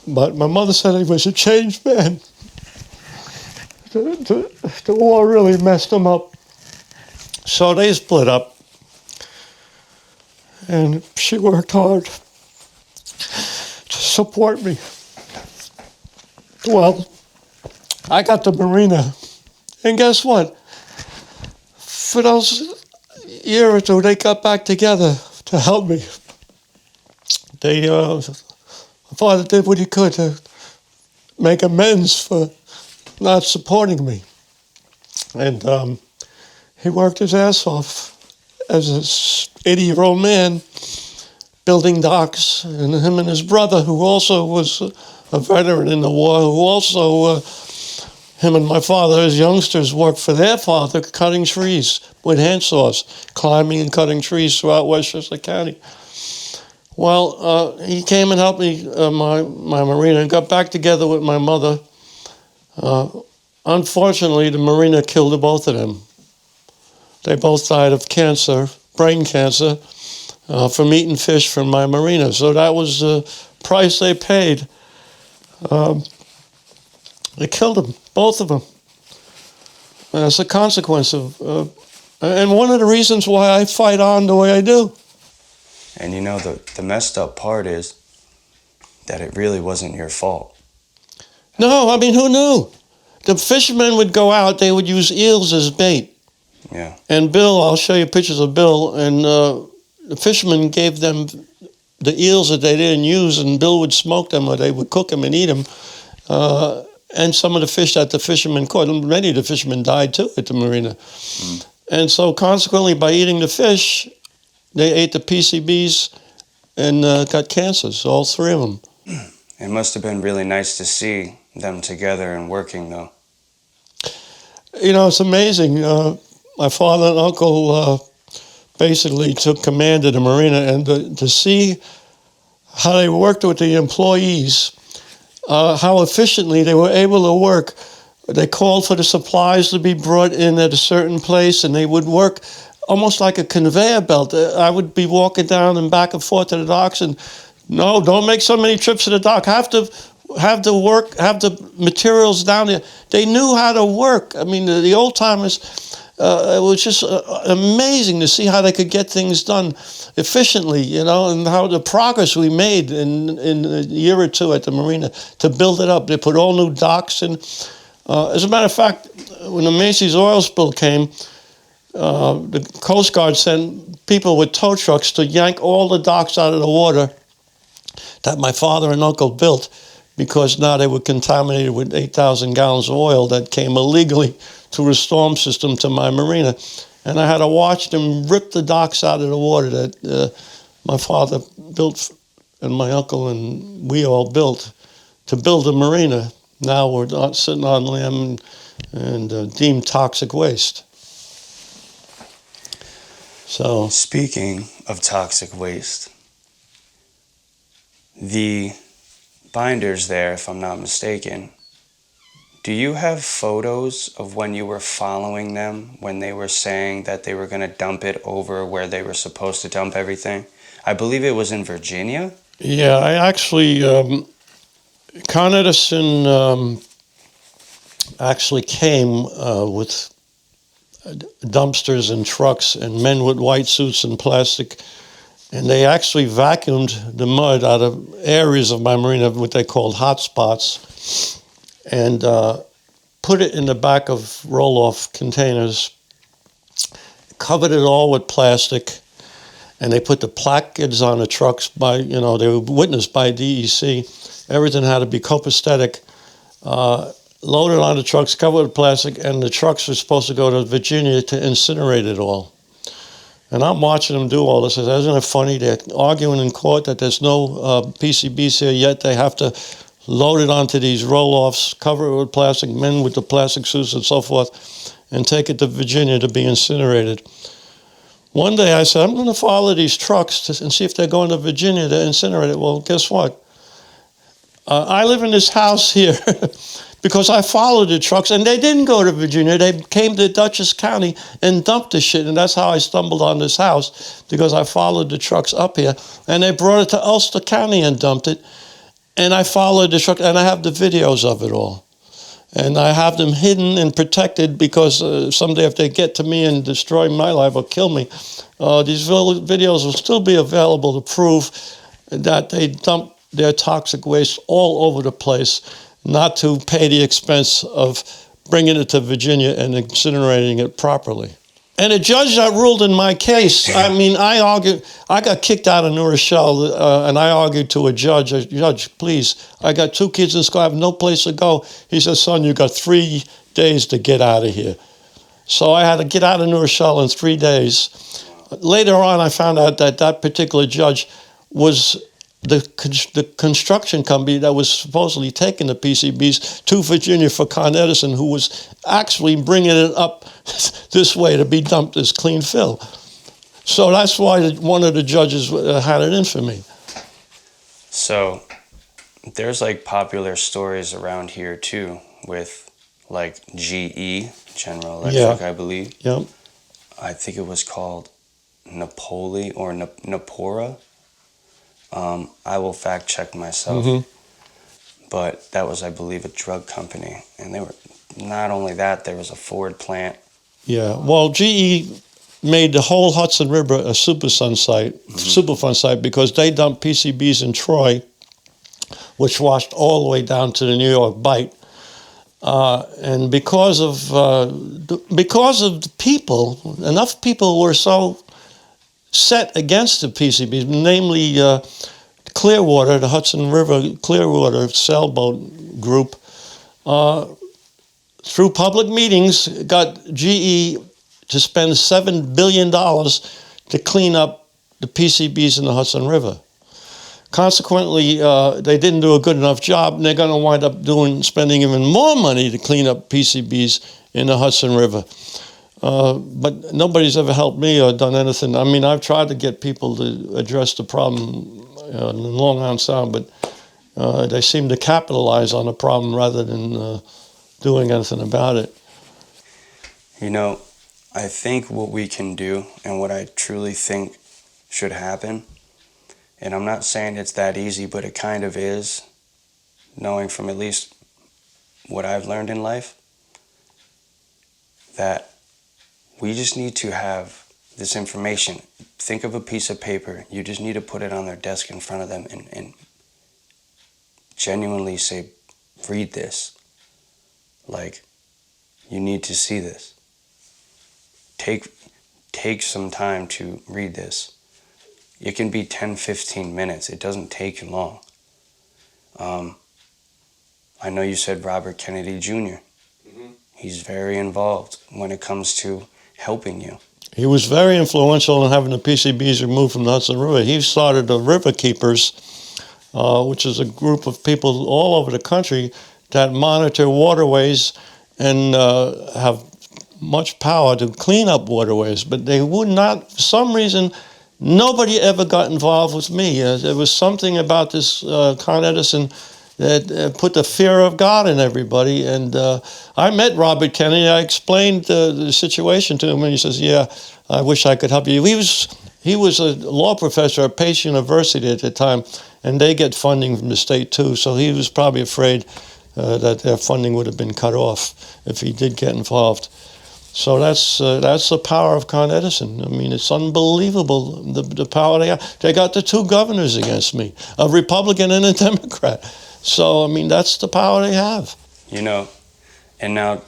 But my mother said he was a changed man. The war really messed him up. So they split up. And she worked hard to support me. Well, I got to Marina. And guess what? For those year or two, they got back together to help me. My father did what he could to make amends for not supporting me. And he worked his ass off as an 80-year-old man building docks. And him and his brother, who also was a veteran in the war, who also, him and my father as youngsters worked for their father cutting trees with handsaws, climbing and cutting trees throughout Westchester County. Well, he came and helped me, my Marina, and got back together with my mother. Unfortunately, the Marina killed both of them. They both died of cancer, brain cancer, from eating fish from my Marina. So that was the price they paid. They killed them, both of them. As a consequence of, and one of the reasons why I fight on the way I do. And you know, the messed up part is that it really wasn't your fault. No, I mean, who knew? The fishermen would go out, they would use eels as bait. Yeah. And Bill, I'll show you pictures of Bill, and the fishermen gave them the eels that they didn't use, and Bill would smoke them or they would cook them and eat them. And some of the fish that the fishermen caught, and many of the fishermen died too at the Marina. Mm. And so consequently, by eating the fish, they ate the PCBs and got cancers, all three of them. It must have been really nice to see them together and working, though. You know, it's amazing. My father and uncle basically took command of the Marina, and to see how they worked with the employees, how efficiently they were able to work. They called for the supplies to be brought in at a certain place, and they would work almost like a conveyor belt. I would be walking down and back and forth to the docks, and no, don't make so many trips to the dock. Have the materials down there. They knew how to work. I mean, the old timers, it was just amazing to see how they could get things done efficiently, you know, and how the progress we made in a year or two at the Marina to build it up. They put all new docks in. As a matter of fact, when the Macy's oil spill came, the Coast Guard sent people with tow trucks to yank all the docks out of the water that my father and uncle built, because now they were contaminated with 8,000 gallons of oil that came illegally through a storm system to my Marina. And I had to watch them rip the docks out of the water that my father built and my uncle and we all built to build a marina. Now we're not sitting on land and deemed toxic waste. So, Speaking of toxic waste, the binders there, if I'm not mistaken, do you have photos of when you were following them when they were saying that they were going to dump it over where they were supposed to dump everything? I believe it was in Virginia. yeah, I actually, Con Edison actually came with dumpsters and trucks and men with white suits and plastic, and they actually vacuumed the mud out of areas of my marina, what they called hot spots, and put it in the back of roll-off containers, covered it all with plastic, and they put the placards on the trucks by, they were witnessed by DEC. Everything had to be copacetic, loaded on the trucks, covered with plastic, and the trucks were supposed to go to Virginia to incinerate it all. And I'm watching them do all this. Isn't it funny? They're arguing in court that there's no PCBs here, yet they have to load it onto these roll-offs, cover it with plastic, men with the plastic suits and so forth, and take it to Virginia to be incinerated. One day I said, I'm going to follow these trucks and see if they're going to Virginia to incinerate it. Well, guess what? I live in this house here because I followed the trucks, and they didn't go to Virginia. They came to Dutchess County and dumped the shit, and that's how I stumbled on this house, because I followed the trucks up here, and they brought it to Ulster County and dumped it, and I followed the truck, and I have the videos of it all. And I have them hidden and protected because someday if they get to me and destroy my life or kill me, these videos will still be available to prove that they dump their toxic waste all over the place, not to pay the expense of bringing it to Virginia and incinerating it properly. And a judge that ruled in my case, I mean, I got kicked out of New Rochelle, and I argued to a judge, please, I got 2 kids in school, I have no place to go. He said, son, you got 3 days to get out of here. So I had to get out of New Rochelle in 3 days. Later on, I found out that that particular judge was the construction company that was supposedly taking the PCBs to Virginia for Con Edison, who was actually bringing it up this way to be dumped as clean fill. So that's why one of the judges had it in for me. So there's like popular stories around here too with like GE, General Electric, I believe. Yep. I think it was called Napoli or Napora. I will fact check myself, but that was, I believe, a drug company, and they were, not only that, there was a Ford plant. Yeah, well, GE made the whole Hudson River a Superfund site, because they dumped PCBs in Troy, which washed all the way down to the New York Bight, and because of the people, enough people were so set against the PCBs, namely Clearwater, the Hudson River Clearwater sailboat group, through public meetings, got GE to spend $7 billion to clean up the PCBs in the Hudson River. Consequently, they didn't do a good enough job, and they're going to wind up spending even more money to clean up PCBs in the Hudson River. But nobody's ever helped me or done anything. I mean, I've tried to get people to address the problem in Long Island Sound, but they seem to capitalize on the problem rather than doing anything about it. You know, I think what we can do, and what I truly think should happen, and I'm not saying it's that easy, but it kind of is, knowing from at least what I've learned in life, that we just need to have this information. Think of a piece of paper. You just need to put it on their desk in front of them and genuinely say, read this. Like, you need to see this. Take some time to read this. It can be 10, 15 minutes. It doesn't take long. I know you said Robert Kennedy Jr. He's very involved when it comes to helping you. He was very influential in having the PCBs removed from the Hudson River. He started the River Keepers which is a group of people all over the country that monitor waterways and have much power to clean up waterways. But they would not, for some reason, nobody ever got involved with me. There was something about this Con Edison that put the fear of God in everybody. And I met Robert Kennedy. I explained the situation to him, and he says, "Yeah, I wish I could help you." He was a law professor at Pace University at the time, and they get funding from the state too. So he was probably afraid that their funding would have been cut off if he did get involved. So that's the power of Con Edison. I mean, it's unbelievable, the power they have. They got the two governors against me, a Republican and a Democrat. So, I mean, that's the power they have. You know, and now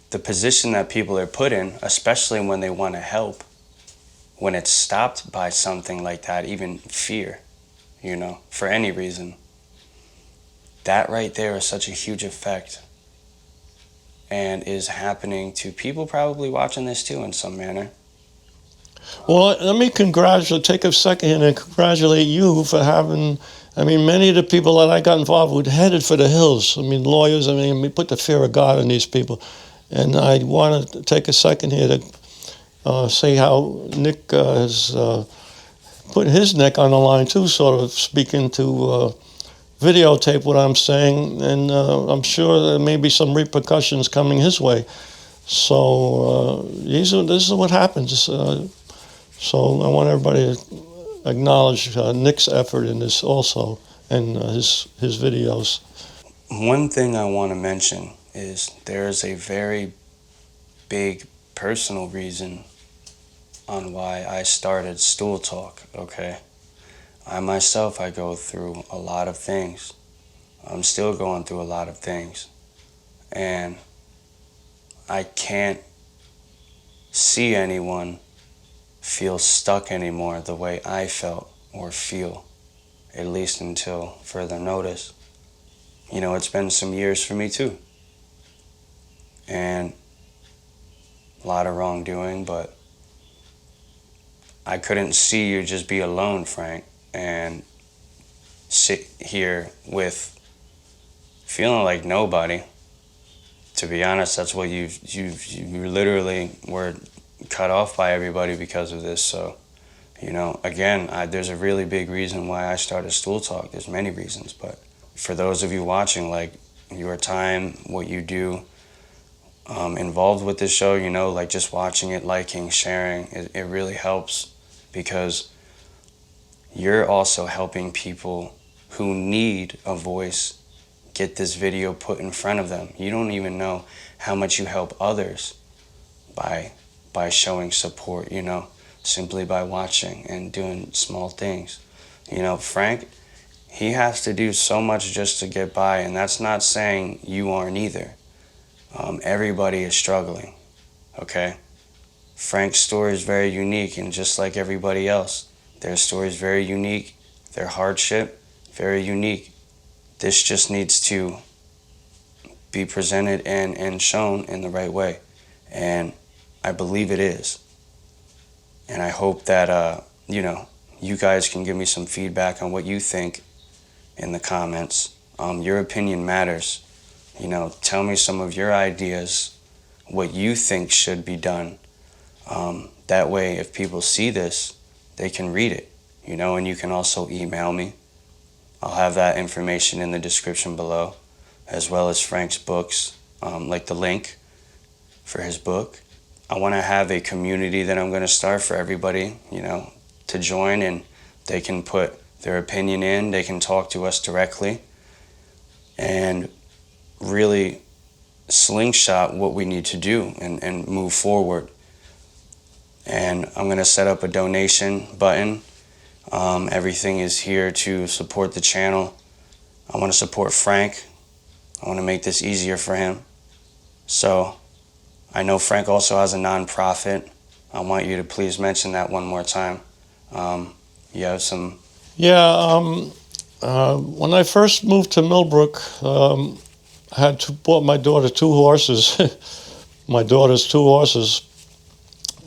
the position that people are put in, especially when they want to help, when it's stopped by something like that, even fear, you know, for any reason, that right there is such a huge effect and is happening to people probably watching this too in some manner. Well, let me take a second here and congratulate you for having, I mean, many of the people that I got involved with headed for the hills. I mean, lawyers, I mean, we put the fear of God in these people. And I want to take a second here to say how Nick has put his neck on the line too, sort of speaking to videotape what I'm saying, and I'm sure there may be some repercussions coming his way. So this is what happens. So I want everybody to acknowledge Nick's effort in this also, and his videos. One thing I want to mention is there's a very big personal reason on why I started Stool Talk, okay? I myself, I go through a lot of things. I'm still going through a lot of things. And I can't see anyone feel stuck anymore the way I felt or feel, at least until further notice. You know, it's been some years for me too. And a lot of wrongdoing, but I couldn't see you just be alone, Frank, and sit here with feeling like nobody. To be honest, that's what you literally were cut off by everybody because of this. So, you know, again, there's a really big reason why I started Stool Talk. There's many reasons, but for those of you watching, like your time, what you do, involved with this show, you know, like just watching it, liking, sharing, it really helps, because you're also helping people who need a voice get this video put in front of them. You don't even know how much you help others by showing support, you know, simply by watching and doing small things. You know, Frank, he has to do so much just to get by, and that's not saying you aren't either. Everybody is struggling, okay? Frank's story is very unique, and just like everybody else, their story is very unique, their hardship, very unique. This just needs to be presented and shown in the right way, and I believe it is. And I hope that, you know, you guys can give me some feedback on what you think in the comments. Your opinion matters. You know, tell me some of your ideas, what you think should be done. That way, if people see this, they can read it, you know, and you can also email me. I'll have that information in the description below, as well as Frank's books, like the link for his book. I want to have a community that I'm going to start for everybody, you know, to join, and they can put their opinion in, they can talk to us directly, and really slingshot what we need to do and move forward. And I'm going to set up a donation button. Everything is here to support the channel. I want to support Frank. I want to make this easier for him. So I know Frank also has a nonprofit. I want you to please mention that one more time. You have some... Yeah, when I first moved to Millbrook, I had bought my daughter 2 horses, my daughter's 2 horses,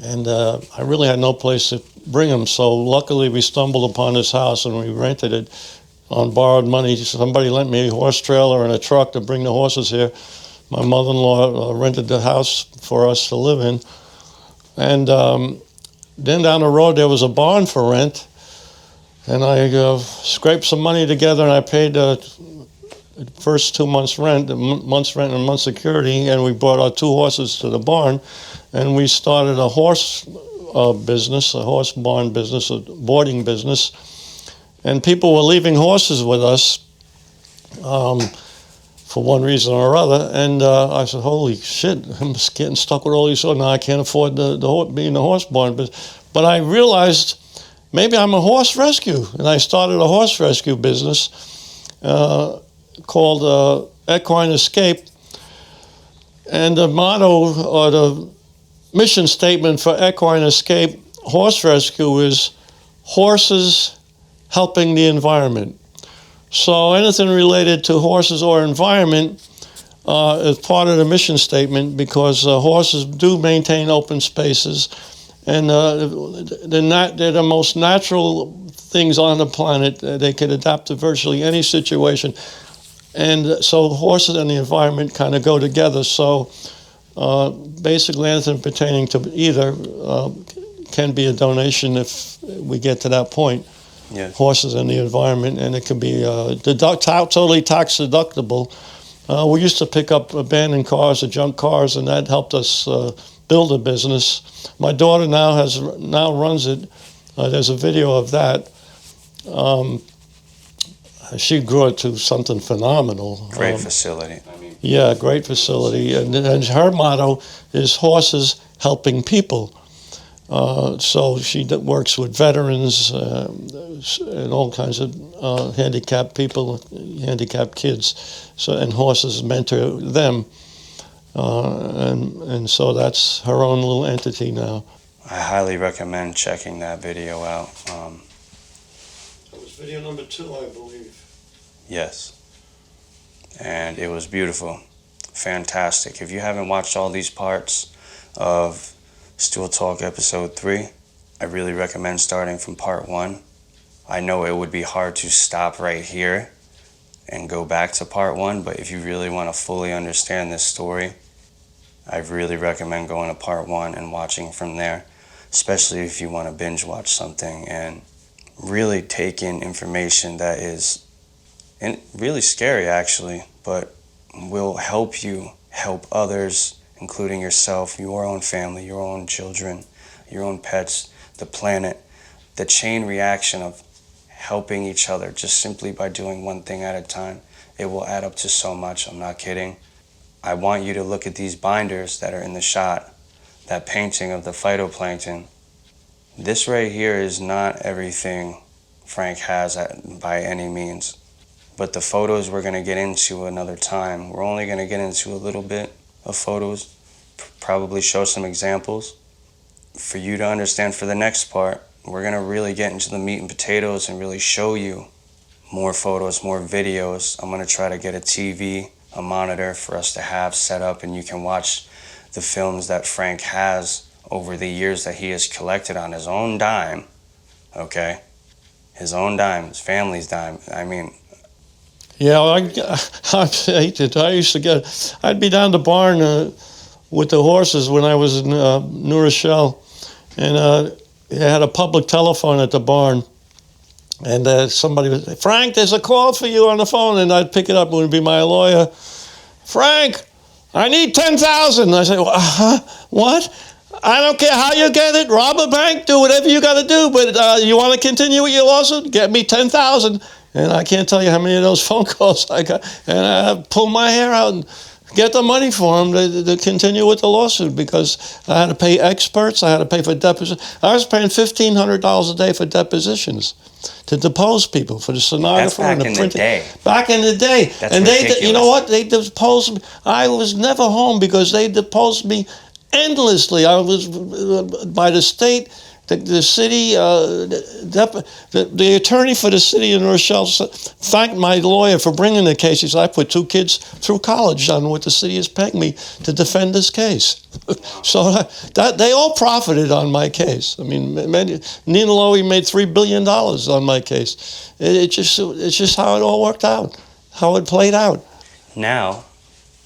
and I really had no place to bring them. So luckily we stumbled upon this house and we rented it on borrowed money. Somebody lent me a horse trailer and a truck to bring the horses here. My mother-in-law rented the house for us to live in. And then down the road there was a barn for rent. And I scraped some money together and I paid the first 2 months' rent, month's rent and month's security, and we brought our 2 horses to the barn. And we started a horse business, a horse barn business, a boarding business. And people were leaving horses with us for one reason or other. And I said, holy shit, I'm just getting stuck with all these horses. Now I can't afford being the horse barn business. But I realized maybe I'm a horse rescue. And I started a horse rescue business called Equine Escape. And the motto or the mission statement for Equine Escape Horse Rescue is horses helping the environment. So anything related to horses or environment is part of the mission statement, because horses do maintain open spaces, and they're the most natural things on the planet. They can adapt to virtually any situation. And so horses and the environment kind of go together. So basically anything pertaining to either can be a donation if we get to that point. Yes. Horses and the environment, and it can be totally tax deductible. We used to pick up abandoned cars or junk cars, and that helped us build a business. My daughter now runs it. There's a video of that. She grew it to something phenomenal. Great facility. Yeah, great facility. And her motto is horses helping people. So she works with veterans and all kinds of handicapped people, handicapped kids, and horses mentor them. And so that's her own little entity now. I highly recommend checking that video out. That was video number 2, I believe. Yes. And it was beautiful. Fantastic. If you haven't watched all these parts of Stool Talk episode 3, I really recommend starting from part 1. I know it would be hard to stop right here and go back to part 1, but if you really want to fully understand this story, I really recommend going to part 1 and watching from there, especially if you want to binge watch something and really take in information that is really scary actually, but will help you help others, including yourself, your own family, your own children, your own pets, the planet. The chain reaction of helping each other just simply by doing one thing at a time, it will add up to so much. I'm not kidding. I want you to look at these binders that are in the shot, that painting of the phytoplankton. This right here is not everything Frank has by any means. But the photos we're going to get into another time. We're only going to get into a little bit of photos, probably show some examples. For you to understand for the next part, we're going to really get into the meat and potatoes and really show you more photos, more videos. I'm going to try to get a TV, a monitor for us to have set up, and you can watch the films that Frank has over the years that he has collected on his own dime, okay? His own dime, his family's dime. I mean, yeah, I hate it. I'd be down the barn with the horses when I was in New Rochelle, and they had a public telephone at the barn, and somebody would say, Frank, there's a call for you on the phone, and I'd pick it up, and it would be my lawyer. Frank, I need $10,000. I say, what? I don't care how you get it. Rob a bank, do whatever you got to do, but you want to continue with your lawsuit? Get me $10,000. And I can't tell you how many of those phone calls I got. And I pulled my hair out and get the money for them to continue with the lawsuit, because I had to pay experts. I had to pay for depositions. I was paying $1,500 a day for depositions to depose people, for the stenographer and the printer. Back in the day. That's and ridiculous. you know what? They deposed me. I was never home because they deposed me endlessly. I was by the state. The city, the attorney for the city of New Rochelle thanked my lawyer for bringing the case. He said, I put 2 kids through college on what the city is paying me to defend this case. So that they all profited on my case. I mean, Nina Lowy made $3 billion on my case. It's just how it all worked out, how it played out. Now,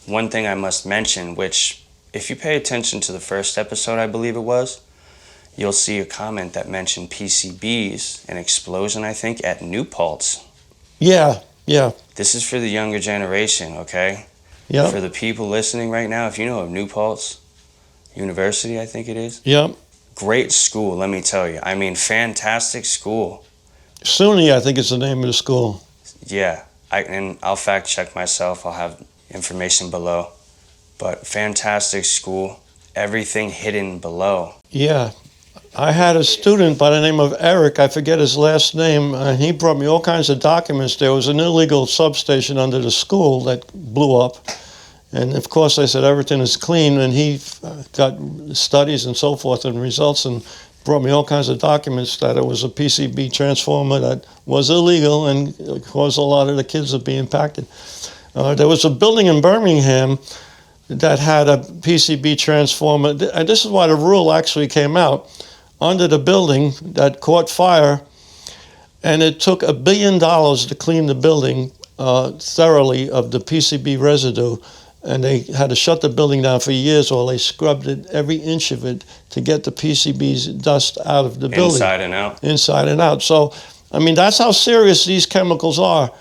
one thing I must mention, which if you pay attention to the first episode, I believe it was, you'll see a comment that mentioned PCBs, an explosion, I think, at New Paltz. Yeah. This is for the younger generation, okay? Yeah. For the people listening right now, if you know of New Paltz University, I think it is. Yeah. Great school, let me tell you. I mean, fantastic school. SUNY, I think is the name of the school. Yeah, and I'll fact check myself. I'll have information below. But fantastic school, everything hidden below. Yeah. I had a student by the name of Eric, I forget his last name, and he brought me all kinds of documents. There was an illegal substation under the school that blew up. And of course I said everything is clean, and he got studies and so forth and results and brought me all kinds of documents that it was a PCB transformer that was illegal and caused a lot of the kids to be impacted. There was a building in Birmingham that had a PCB transformer, and this is why the rule actually came out, under the building that caught fire, and it took $1 billion to clean the building thoroughly of the PCB residue, and they had to shut the building down for years while they scrubbed it, every inch of it, to get the PCB's dust out of the building. Inside and out. Inside and out. So, I mean, that's how serious these chemicals are.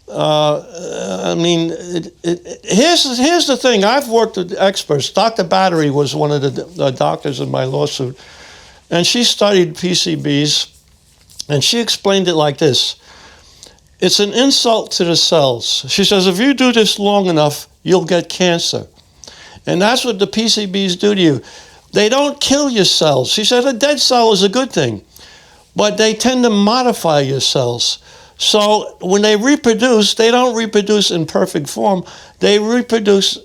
I mean, here's the thing. I've worked with experts. Dr. Battery was one of the doctors in my lawsuit, and she studied PCBs, and she explained it like this. It's an insult to the cells. She says, if you do this long enough, you'll get cancer. And that's what the PCBs do to you. They don't kill your cells. She said a dead cell is a good thing, but they tend to modify your cells. So when they reproduce, they don't reproduce in perfect form. They reproduce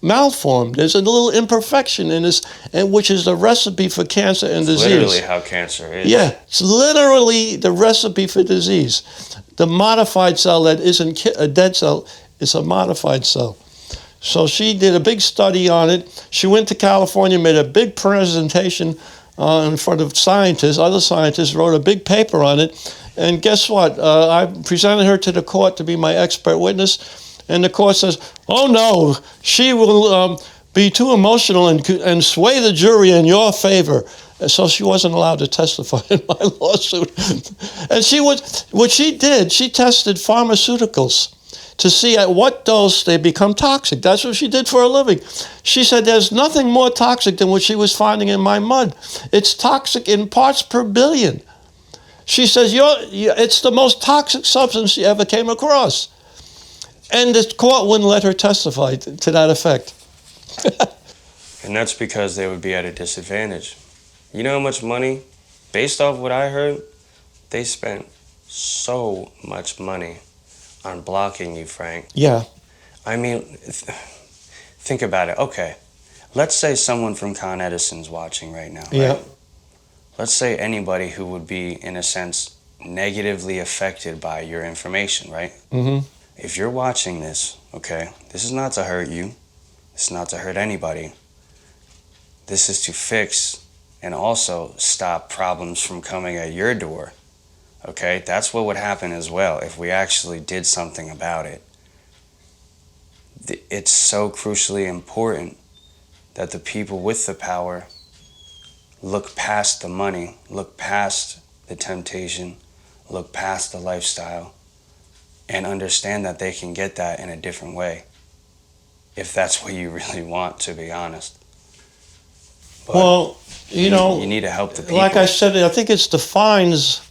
malformed. There's a little imperfection in this, and which is the recipe for cancer and disease. Literally how cancer is. Yeah, it's literally the recipe for disease. The modified cell that isn't a dead cell is a modified cell. So she did a big study on it. She went to California, made a big presentation in front of scientists. Other scientists wrote a big paper on it. And guess what? I presented her to the court to be my expert witness. And the court says, oh no, she will be too emotional and sway the jury in your favor. So she wasn't allowed to testify in my lawsuit. And what she did, she tested pharmaceuticals to see at what dose they become toxic. That's what she did for a living. She said there's nothing more toxic than what she was finding in my mud. It's toxic in parts per billion. She says it's the most toxic substance she ever came across. And the court wouldn't let her testify to that effect. And that's because they would be at a disadvantage. You know how much money, based off what I heard, they spent so much money on blocking you, Frank. Yeah. I mean, think about it. Okay, let's say someone from Con Edison's watching right now, right? Yeah. Let's say anybody who would be, in a sense, negatively affected by your information, right? Mm-hmm. If you're watching this, okay, this is not to hurt you. This is not to hurt anybody. This is to fix and also stop problems from coming at your door. Okay, that's what would happen as well if we actually did something about it. It's so crucially important that the people with the power look past the money, look past the temptation, look past the lifestyle, and understand that they can get that in a different way, if that's what you really want, to be honest. But well, you know, you need to help the people. Like I said, I think it's the fines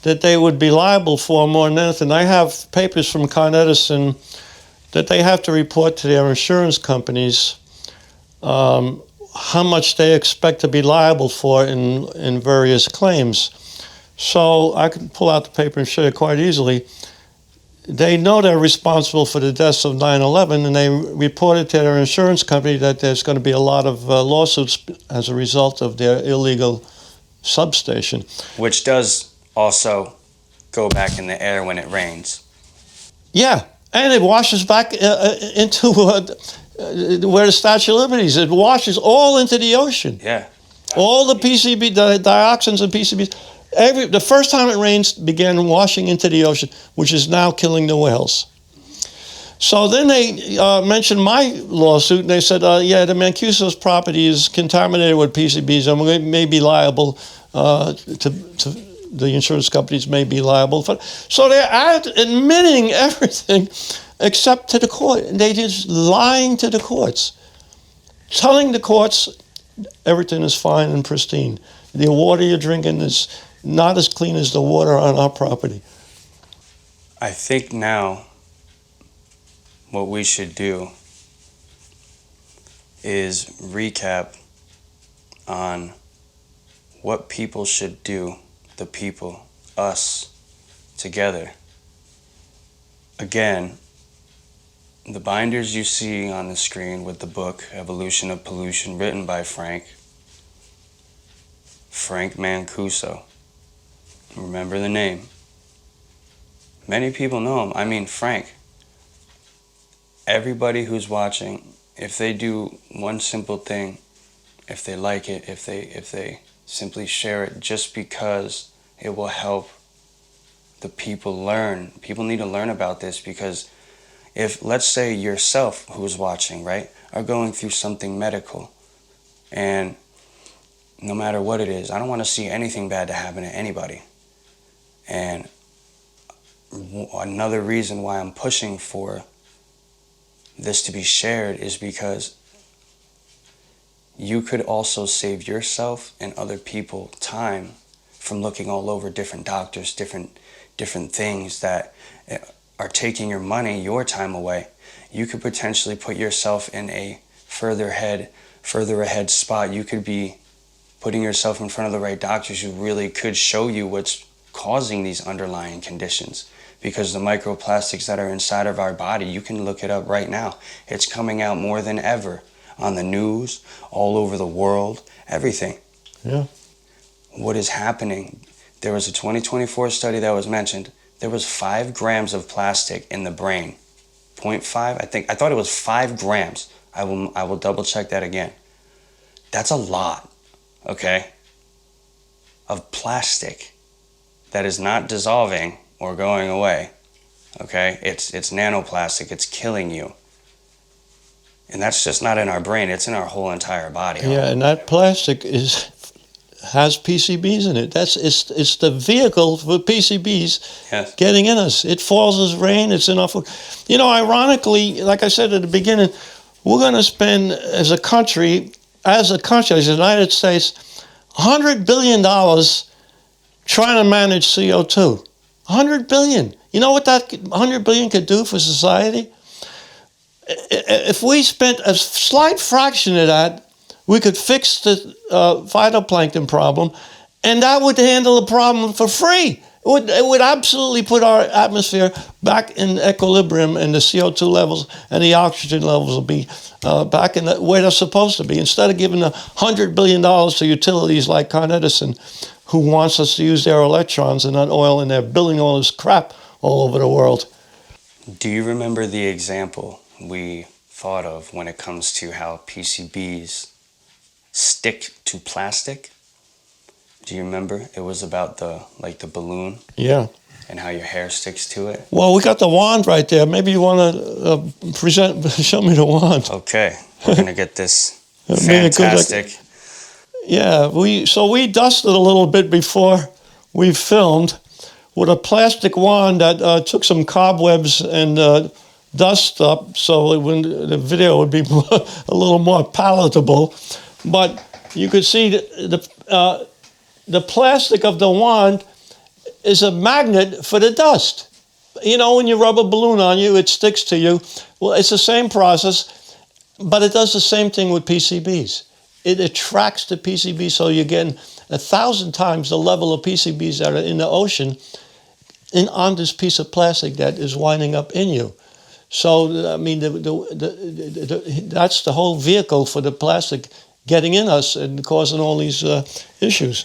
that they would be liable for more than anything. I have papers from Con Edison that they have to report to their insurance companies how much they expect to be liable for in various claims. So I can pull out the paper and show you quite easily. They know they're responsible for the deaths of 9/11, and they reported to their insurance company that there's going to be a lot of lawsuits as a result of their illegal substation. Which does also go back in the air when it rains. Yeah, and it washes back into where the Statue of Liberty is. It washes all into the ocean. Yeah. All the PCB, the dioxins and PCBs, the first time it rains began washing into the ocean, which is now killing the whales. So then they mentioned my lawsuit, and they said, yeah, the Mancuso's property is contaminated with PCBs, and we may be liable to the insurance companies may be liable for. So they're admitting everything except to the court. They just lying to the courts, telling the courts everything is fine and pristine. The water you're drinking is not as clean as the water on our property. I think now what we should do is recap on what people should do, the people, us, together. Again, the binders you see on the screen with the book, Evolution of Pollution, written by Frank Mancuso. Remember the name. Many people know him. I mean, Frank. Everybody who's watching, if they do one simple thing, if they like it, if they simply share it just because it will help the people learn. People need to learn about this, because if, let's say yourself who's watching, right, are going through something medical, and no matter what it is, I don't want to see anything bad to happen to anybody. And another reason why I'm pushing for this to be shared is because you could also save yourself and other people time from looking all over different doctors, different things that are taking your money, your time away. You could potentially put yourself in a further ahead spot. You could be putting yourself in front of the right doctors who really could show you what's causing these underlying conditions. Because the microplastics that are inside of our body, you can look it up right now. It's coming out more than ever on the news, all over the world, everything. Yeah. What is happening? There was a 2024 study that was mentioned. There was 5 grams of plastic in the brain. 0.5, I thought it was 5 grams. I will double check that again. That's a lot, okay, of plastic that is not dissolving or going away, okay? It's nanoplastic, it's killing you. And that's just not in our brain, it's in our whole entire body. Yeah, and that plastic has PCBs in it. It's the vehicle for PCBs Yes. getting in us. It falls as rain, it's in our food. You know, ironically, like I said at the beginning, we're going to spend as a country, as the United States, $100 billion trying to manage CO2. 100 billion. You know what that 100 billion could do for society? If we spent a slight fraction of that, we could fix the phytoplankton problem, and that would handle the problem for free. It would absolutely put our atmosphere back in equilibrium, and the CO2 levels and the oxygen levels will be back in where they're supposed to be. Instead of giving $100 billion to utilities like Con Edison, who wants us to use their electrons and not oil, and they're building all this crap all over the world. Do you remember the example we thought of when it comes to how PCBs stick to plastic? Do you remember? It was about the balloon. Yeah. And how your hair sticks to it. Well, we got the wand right there. Maybe you want to show me the wand. Okay, we're gonna get this fantastic. Yeah, we dusted a little bit before we filmed with a plastic wand that took some cobwebs and dust up, so when the video would be a little more palatable. But you could see the plastic of the wand is a magnet for the dust. You know, when you rub a balloon on you, it sticks to you. Well, it's the same process, but it does the same thing with PCBs. It attracts the PCB, so you're getting 1,000 times the level of PCBs that are in the ocean on this piece of plastic that is winding up in you. So, I mean, that's the whole vehicle for the plastic getting in us and causing all these issues.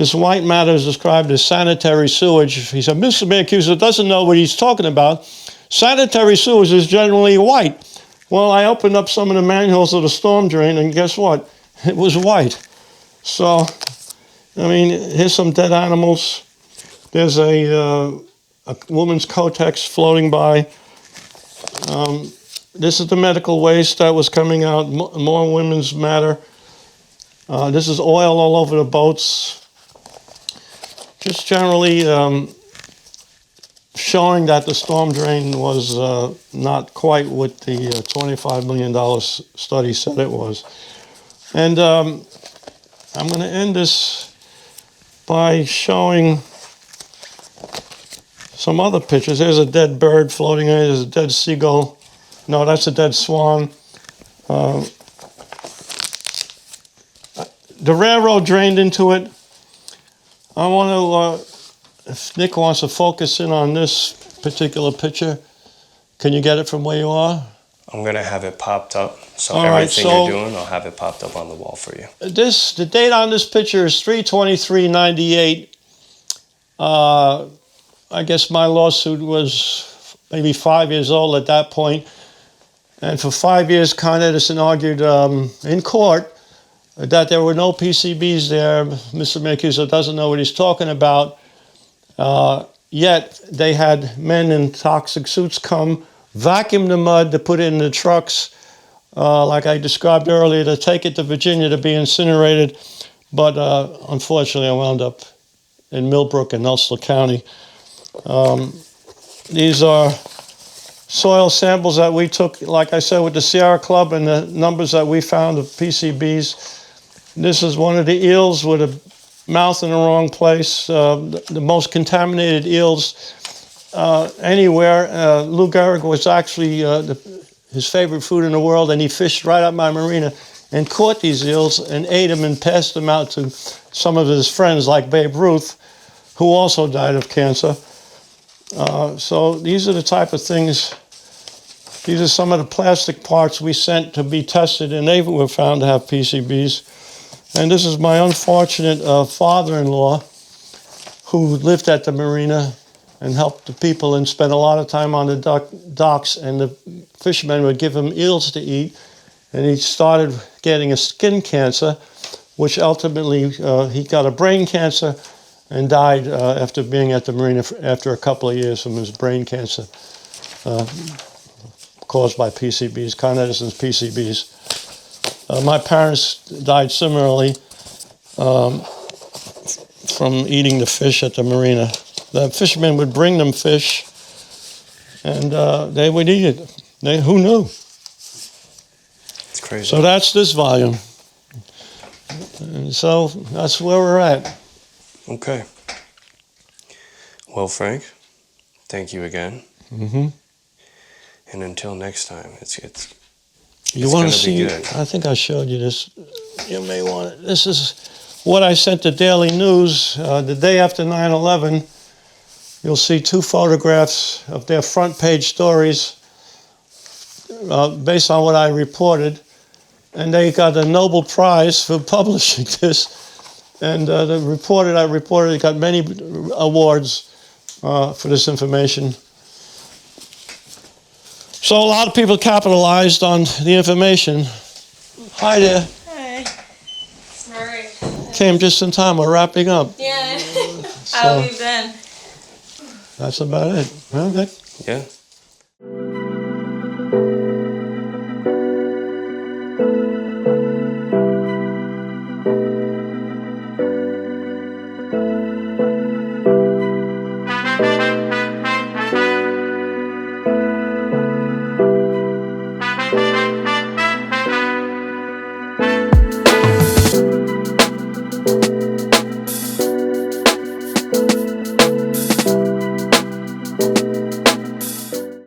This white matter is described as sanitary sewage. He said, Mr. Mancuso doesn't know what he's talking about. Sanitary sewage is generally white. Well, I opened up some of the manuals of the storm drain, and guess what? It was white. So, I mean, here's some dead animals. There's a woman's Kotex floating by. This is the medical waste that was coming out, more women's matter. This is oil all over the boats. Just generally showing that the storm drain was not quite what the $25 million study said it was. And I'm going to end this by showing some other pictures. There's a dead bird floating in. There's a dead seagull. No, that's a dead swan. The railroad drained into it. I want to, if Nick wants to focus in on this particular picture, can you get it from where you are? I'm going to have it popped up. So All right, everything so you're doing, I'll have it popped up on the wall for you. The date on this picture is 3/23/98. I guess my lawsuit was maybe 5 years old at that point. And for 5 years, Con Edison argued in court that there were no PCBs there. Mr. Mancuso doesn't know what he's talking about. Yet they had men in toxic suits come, vacuum the mud to put it in the trucks, like I described earlier, to take it to Virginia to be incinerated. But unfortunately, I wound up in Millbrook in Ulster County. These are soil samples that we took, like I said, with the Sierra Club, and the numbers that we found of PCBs. This is one of the eels with a mouth in the wrong place. The most contaminated eels anywhere. Lou Gehrig was actually his favorite food in the world, and he fished right up my marina and caught these eels and ate them and passed them out to some of his friends like Babe Ruth, who also died of cancer. So these are the type of things, these are some of the plastic parts we sent to be tested, and they were found to have PCBs. And this is my unfortunate father-in-law who lived at the marina and helped the people and spent a lot of time on the docks, and the fishermen would give him eels to eat. And he started getting a skin cancer, which ultimately he got a brain cancer and died after being at the marina after a couple of years from his brain cancer caused by PCBs, Con Edison's PCBs. My parents died similarly from eating the fish at the marina. The fishermen would bring them fish, and they would eat it. Who knew? It's crazy. So that's this volume. And so that's where we're at. Okay. Well, Frank, thank you again. Mm-hmm. And until next time, it's You want to gonna see? be good. I think I showed you this. You may want it. This is what I sent to Daily News the day after 9/11. You'll see two photographs of their front page stories based on what I reported, and they got a Nobel Prize for publishing this. And I reported, got many awards for this information. So a lot of people capitalized on the information. Hi there. Hi. Sorry. Came just in time. We're wrapping up. Yeah. So How have you been? that's about it. Okay. Yeah.